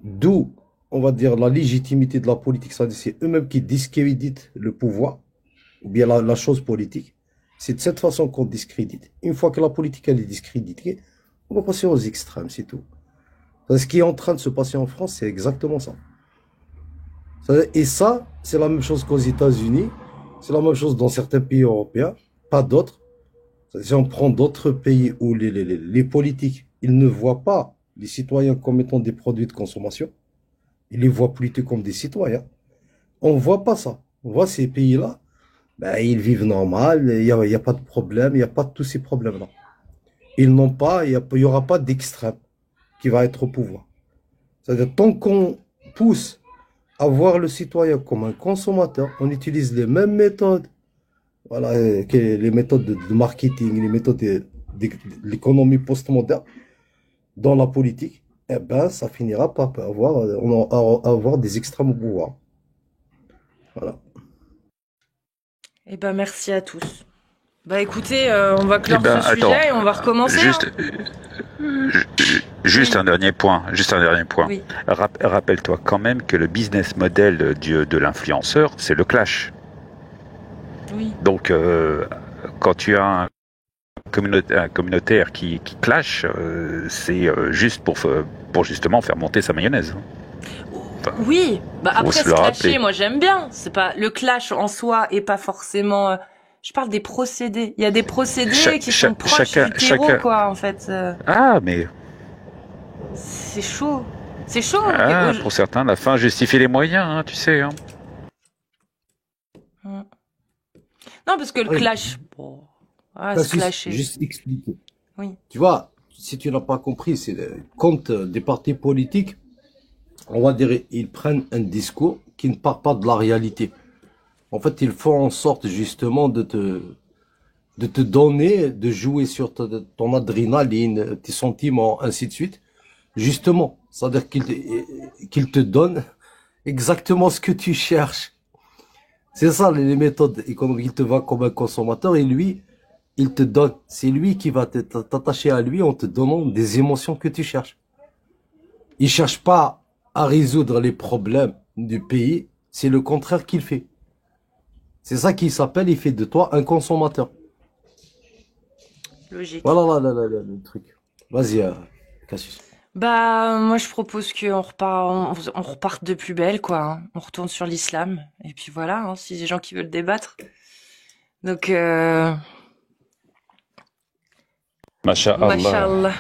d'où, on va dire, la légitimité de la politique, c'est-à-dire c'est eux-mêmes qui discréditent le pouvoir, ou bien la chose politique. C'est de cette façon qu'on discrédite. Une fois que la politique elle est discréditée, on va passer aux extrêmes, c'est tout. Ce qui est en train de se passer en France, c'est exactement ça. Et ça, c'est la même chose qu'aux États-Unis, c'est la même chose dans certains pays européens, pas d'autres. Si on prend d'autres pays où les politiques, ils ne voient pas les citoyens comme étant des produits de consommation, ils les voient plutôt comme des citoyens. On ne voit pas ça. On voit ces pays-là, ben, ils vivent normal, il y a pas de problème, il n'y a pas de tous ces problèmes-là. Ils n'ont pas, il y aura pas d'extrême qui va être au pouvoir. C'est-à-dire, tant qu'on pousse à voir le citoyen comme un consommateur, on utilise les mêmes méthodes, voilà, que les méthodes de marketing, les méthodes de l'économie postmoderne dans la politique, eh ben, ça finira par avoir des extrêmes au pouvoir. Voilà. Eh ben, merci à tous. Bah écoutez, on va clore ce attends, sujet et on va recommencer. Juste, juste Oui. un dernier point. Oui. Rappelle-toi quand même que le business model de l'influenceur, c'est le clash. Oui. Donc, quand tu as un communautaire qui clash, c'est juste pour justement faire monter sa mayonnaise. Enfin, Oui. Bah faut après, se se le clasher, rappeler. moi j'aime bien. C'est pas le clash en soi est pas forcément. Je parle des procédés. Il y a des procédés qui sont proches du terreau, quoi, en fait. Ah, mais C'est chaud. C'est chaud. Ah, pour certains, la fin justifie les moyens, hein, tu sais. Hein. Non, parce que le Oui. clash... Bon, se Cassius, clasher. juste expliquer. Oui. Tu vois, si tu n'as pas compris, c'est quand des partis politiques, on va dire, ils prennent un discours qui ne part pas de la réalité. En fait, ils font en sorte justement de te donner, de jouer sur ton adrénaline, tes sentiments, ainsi de suite. Justement, c'est-à-dire qu'ils te donnent exactement ce que tu cherches. C'est ça les méthodes économiques. Il te voit comme un consommateur et lui, il te donne. C'est lui qui va t'attacher à lui en te donnant des émotions que tu cherches. Il cherche pas à résoudre les problèmes du pays, c'est le contraire qu'il fait. C'est ça qu'il s'appelle, il fait de toi un consommateur. Logique. Voilà le truc. Vas-y, Cassius. Bah, moi, je propose qu'on on reparte de plus belle, quoi. Hein. On retourne sur l'islam. Et puis voilà, hein, si des gens qui veulent débattre. Donc, Masha'Allah. Masha'Allah.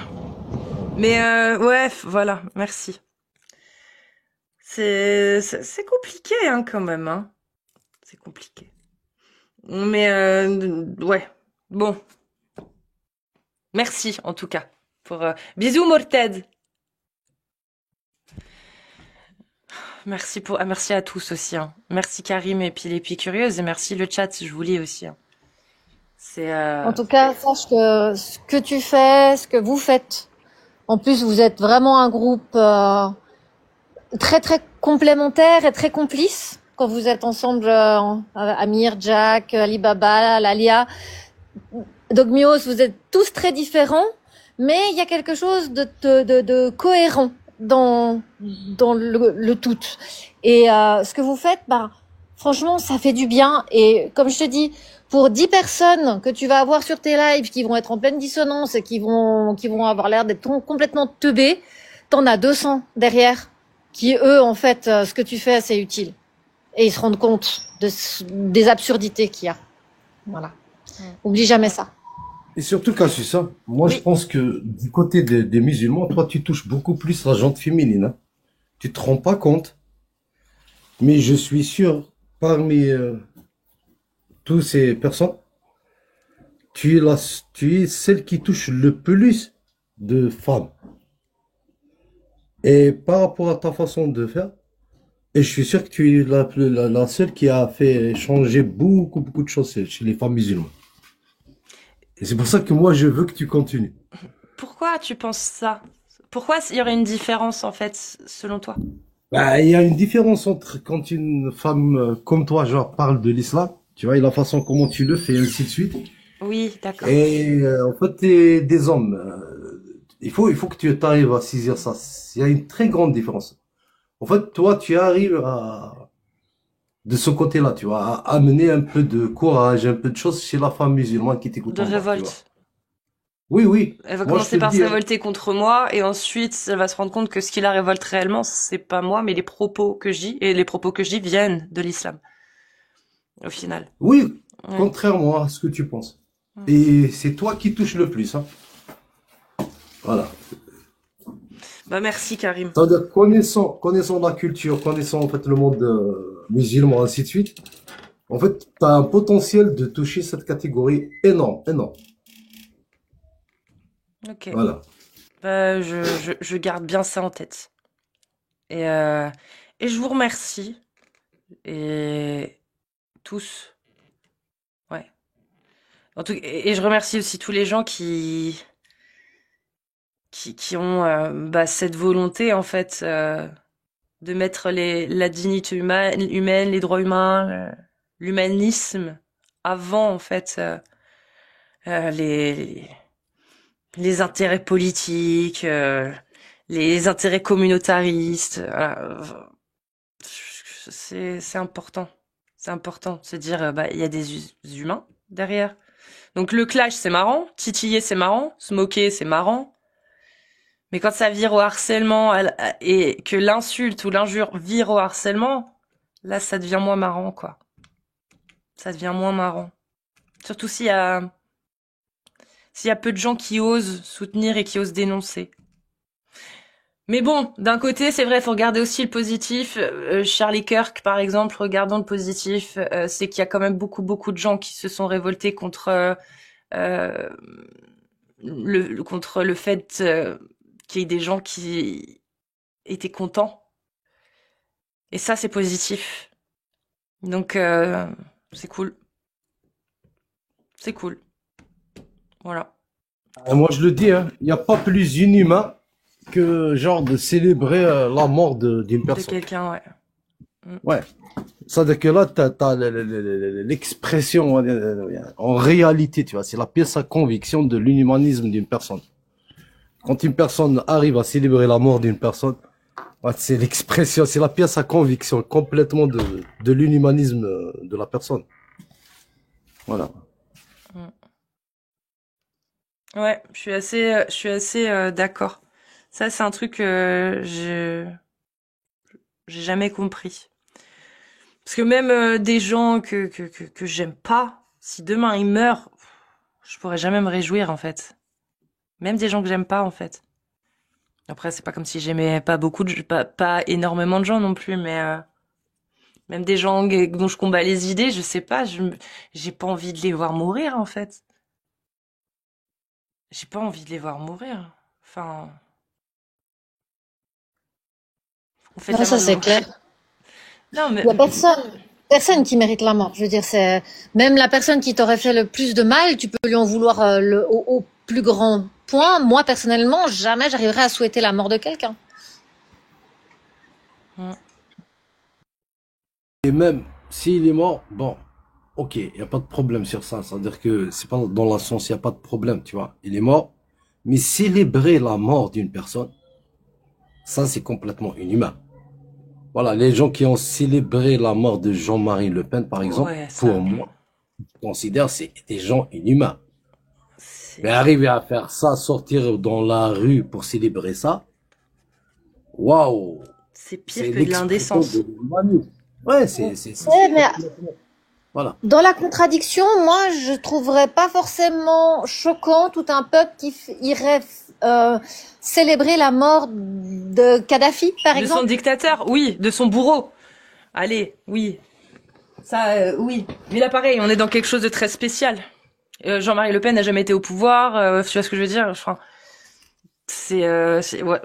Mais ouais, voilà, merci. C'est compliqué, hein, quand même. Hein. C'est compliqué. Mais ouais, bon. Merci, en tout cas. Bisous, Morted. Merci à tous aussi. Hein. Merci Karim et puis les Curieuse et merci le chat, je vous lis aussi. Hein. En tout cas, sache que ce que tu fais, ce que vous faites, en plus vous êtes vraiment un groupe très très complémentaire et très complice quand vous êtes ensemble, Amir, Jack, Alibaba, Lalia, Dogmios, vous êtes tous très différents, mais il y a quelque chose de cohérent dans le tout. Et ce que vous faites, franchement, ça fait du bien. Et comme je te dis, pour 10 personnes que tu vas avoir sur tes lives qui vont être en pleine dissonance et qui vont avoir l'air d'être complètement teubés, t'en as 200 derrière qui, eux, en fait, ce que tu fais, c'est utile. Et ils se rendent compte des absurdités qu'il y a. Voilà. Oublie jamais ça. Et surtout, Cassius, hein, moi je pense que du côté des musulmans, toi tu touches beaucoup plus la gente féminine. Hein. Tu te rends pas compte, mais je suis sûr, parmi toutes ces personnes, tu es celle qui touche le plus de femmes. Et par rapport à ta façon de faire, et je suis sûr que tu es la seule qui a fait changer beaucoup de choses chez les femmes musulmanes. Et c'est pour ça que moi, je veux que tu continues. Pourquoi tu penses ça? Pourquoi il y aurait une différence, en fait, selon toi? Il y a une différence entre quand une femme comme toi, genre, parle de l'islam, tu vois, et la façon comment tu le fais, et ainsi de suite. Oui, d'accord. Et en fait, t'es des hommes. Il faut que tu arrives à saisir ça. Il y a une très grande différence. En fait, toi, tu arrives de ce côté-là, tu vois, à amener un peu de courage, un peu de choses chez la femme musulmane qui t'écoute. De révolte. Oui. Elle va Moi, commencer par se hein. révolter contre moi et ensuite elle va se rendre compte que ce qui la révolte réellement, c'est pas moi, mais les propos que je dis. Et les propos que je dis viennent de l'islam. Au final. Oui, contrairement à ce que tu penses. Et c'est toi qui touches le plus. Hein. Voilà. Merci Karim. C'est-à-dire, connaissant la culture, connaissant en fait le monde musulman, ainsi de suite, en fait, tu as un potentiel de toucher cette catégorie énorme. Ok. Voilà. Je garde bien ça en tête. Et je vous remercie. Et tous. Ouais. Et je remercie aussi tous les gens qui ont cette volonté, en fait, de mettre la dignité humaine, les droits humains, l'humanisme avant, en fait, les intérêts politiques, les intérêts communautaristes. Voilà. C'est important. C'est important de se dire, il y a des humains derrière. Donc le clash, c'est marrant. Titiller, c'est marrant. Se moquer, c'est marrant. Mais quand ça vire au harcèlement et que l'insulte ou l'injure vire au harcèlement, là, ça devient moins marrant, quoi. Ça devient moins marrant. Surtout s'il y a peu de gens qui osent soutenir et qui osent dénoncer. Mais bon, d'un côté, c'est vrai, il faut regarder aussi le positif. Charlie Kirk, par exemple, regardons le positif, c'est qu'il y a quand même beaucoup de gens qui se sont révoltés contre euh, contre le fait qu'il y ait des gens qui étaient contents. Et ça, c'est positif. Donc, c'est cool. C'est cool. Voilà. Moi, je le dis, hein, il n'y a pas plus inhumain que genre de célébrer la mort d'une De personne. quelqu'un, ouais. Ouais. C'est-à-dire que là, t'as l'expression en réalité, tu vois, c'est la pièce à conviction de l'inhumanisme d'une personne. Quand une personne arrive à célébrer la mort d'une personne, ouais, c'est l'expression, c'est la pièce à conviction complètement de l'inhumanisme de la personne. Voilà. Ouais, je suis assez d'accord. Ça, c'est un truc que j'ai jamais compris. Parce que même des gens que j'aime pas, si demain ils meurent, je pourrais jamais me réjouir en fait. Même des gens que j'aime pas en fait. Après, c'est pas comme si j'aimais pas pas énormément de gens non plus, mais même des gens dont je combats les idées, je sais pas, j'ai pas envie de les voir mourir en fait. J'ai pas envie de les voir mourir. Enfin, on fait de Non, la ça mort. c'est clair. Non, mais Il y a personne qui mérite la mort. Je veux dire, c'est même la personne qui t'aurait fait le plus de mal, tu peux lui en vouloir au plus grand point. Moi, personnellement, jamais j'arriverai à souhaiter la mort de quelqu'un. Et même s'il est mort, bon, ok, il n'y a pas de problème sur ça. C'est-à-dire que c'est pas dans la science, il n'y a pas de problème, tu vois. Il est mort. Mais célébrer la mort d'une personne, ça, c'est complètement inhumain. Voilà, les gens qui ont célébré la mort de Jean-Marie Le Pen, par exemple, ouais, ça, pour moi, je considère que c'est des gens inhumains. c'est Mais arriver à faire ça, sortir dans la rue pour célébrer ça, waouh, c'est pire c'est que de l'expression l'indécence. de l'humanisme. Ouais, c'est Ouais, mais voilà. dans la contradiction, moi, je trouverais pas forcément choquant tout un peuple qui irait célébrer la mort de Kadhafi, par De son exemple. dictateur, oui, de son bourreau. Allez, oui. Ça, oui. Mais là, pareil, on est dans quelque chose de très spécial. Jean-Marie Le Pen n'a jamais été au pouvoir, tu vois ce que je veux dire? Enfin, ouais,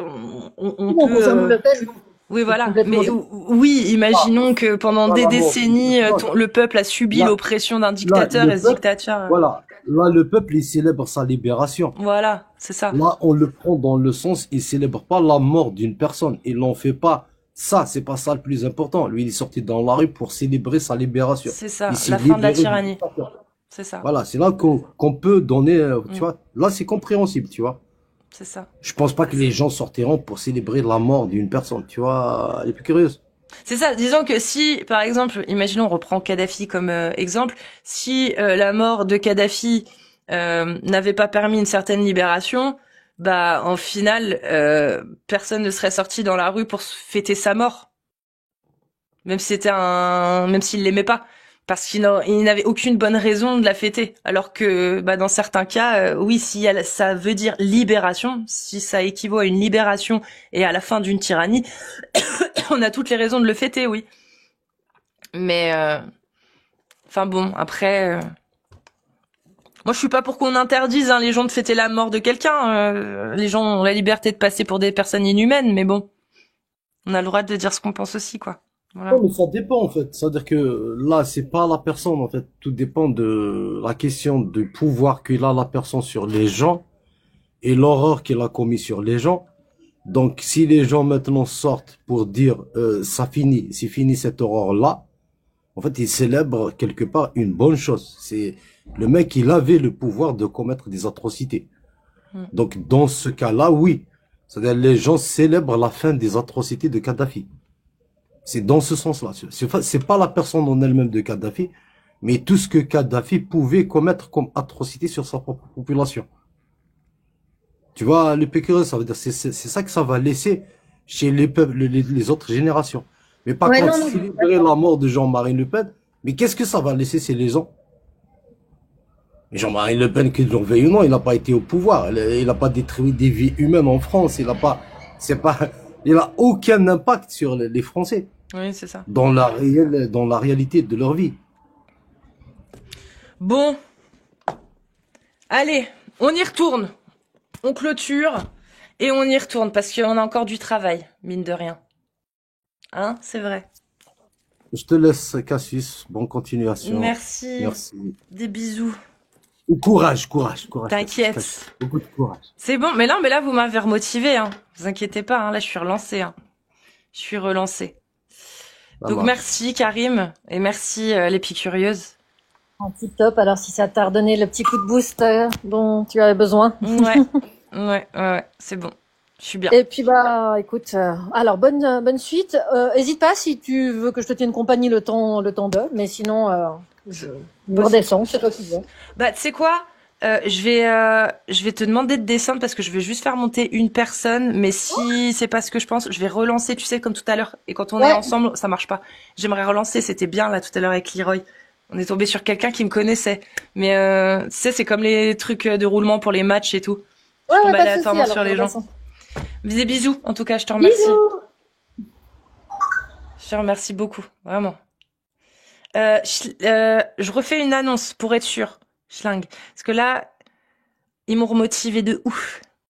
on Non, peut, concernant Le Pen, oui, voilà. complètement. Mais oui, imaginons que pendant Pas des la mort. décennies, le peuple a subi Là, l'oppression d'un là, dictateur le et ce peuple, dictateur, voilà. Là, le peuple, il célèbre sa libération. voilà, c'est ça. Là, on le prend dans le sens, il célèbre pas la mort d'une personne. Il n'en fait pas. Ça, c'est pas ça le plus important. Lui, il est sorti dans la rue pour célébrer sa libération. C'est ça, Il s'est la fin de la libéré du tyrannie. dictateur. C'est ça, Voilà, c'est là qu'on peut donner, tu vois. Là, c'est compréhensible, tu vois. c'est ça. Je pense pas que les gens sortiront pour célébrer la mort d'une personne, tu vois. Elle est plus curieuse. C'est ça, disons que si, par exemple, imaginons, on reprend Kadhafi comme exemple, si la mort de Kadhafi n'avait pas permis une certaine libération, bah en final, personne ne serait sorti dans la rue pour fêter sa mort, même si même s'il l'aimait pas, parce il n'avait aucune bonne raison de la fêter. Alors que, bah dans certains cas, oui, si ça veut dire libération, si ça équivaut à une libération et à la fin d'une tyrannie, on a toutes les raisons de le fêter, oui. Mais, enfin bon, après, moi je suis pas pour qu'on interdise les gens de fêter la mort de quelqu'un. Les gens ont la liberté de passer pour des personnes inhumaines, mais bon, on a le droit de dire ce qu'on pense aussi, quoi. Voilà. Non, mais ça dépend, en fait. C'est-à-dire que là, c'est pas la personne, en fait. Tout dépend de la question du pouvoir qu'il a la personne sur les gens et l'horreur qu'il a commis sur les gens. Donc, si les gens maintenant sortent pour dire ça finit, c'est fini cette horreur-là, en fait, ils célèbrent quelque part une bonne chose. C'est le mec, il avait le pouvoir de commettre des atrocités. Donc, dans ce cas-là, oui. C'est-à-dire les gens célèbrent la fin des atrocités de Kadhafi. C'est dans ce sens-là. C'est pas la personne en elle-même de Kadhafi, mais tout ce que Kadhafi pouvait commettre comme atrocité sur sa propre population. Tu vois, le PQR, ça veut dire, c'est ça que ça va laisser chez les peuples, les autres générations. Mais par Ouais, contre, non, célébrer la mort de Jean-Marie Le Pen, mais qu'est-ce que ça va laisser chez les gens? Jean-Marie Le Pen, qu'ils l'en veuille ou non, il n'a pas été au pouvoir. Il n'a pas détruit des vies humaines en France. Il n'a pas C'est pas, il a aucun impact sur les Français Oui, c'est ça. dans la réalité de leur vie. Bon. Allez, on y retourne. On clôture et on y retourne parce qu'on a encore du travail, mine de rien. Hein, c'est vrai. Je te laisse, Cassis. Bonne continuation. Merci. Merci. Des bisous. Courage. T'inquiète. Cassis. Beaucoup de courage. C'est bon, mais là, vous m'avez remotivé, hein. Vous inquiétez pas, hein. Là, je suis relancée, hein. Je suis relancée. Ça Donc, marche. merci, Karim. Et merci, l'épicurieuse. En tip top, alors si ça t'a redonné le petit coup de boost dont tu avais besoin. Ouais, c'est bon. Je suis bien. Et puis bah écoute, alors bonne suite. Hésite pas si tu veux que je te tienne compagnie le temps de, mais sinon je redescends, c'est toi qui veux. Bah, tu sais quoi? Je vais te demander de descendre parce que je vais juste faire monter une personne, mais si c'est pas ce que je pense, je vais relancer, tu sais, comme tout à l'heure. Et quand on est ensemble, ça marche pas. J'aimerais relancer, c'était bien là tout à l'heure avec Leroy. On est tombé sur quelqu'un qui me connaissait. Mais tu sais, c'est comme les trucs de roulement pour les matchs et tout. Je tombe aléatoirement sur les gens. Des bisous, en tout cas, je te remercie. Bisous. Je te remercie beaucoup, vraiment. Je refais une annonce pour être sûre, Schling. Parce que là, ils m'ont remotivé de ouf.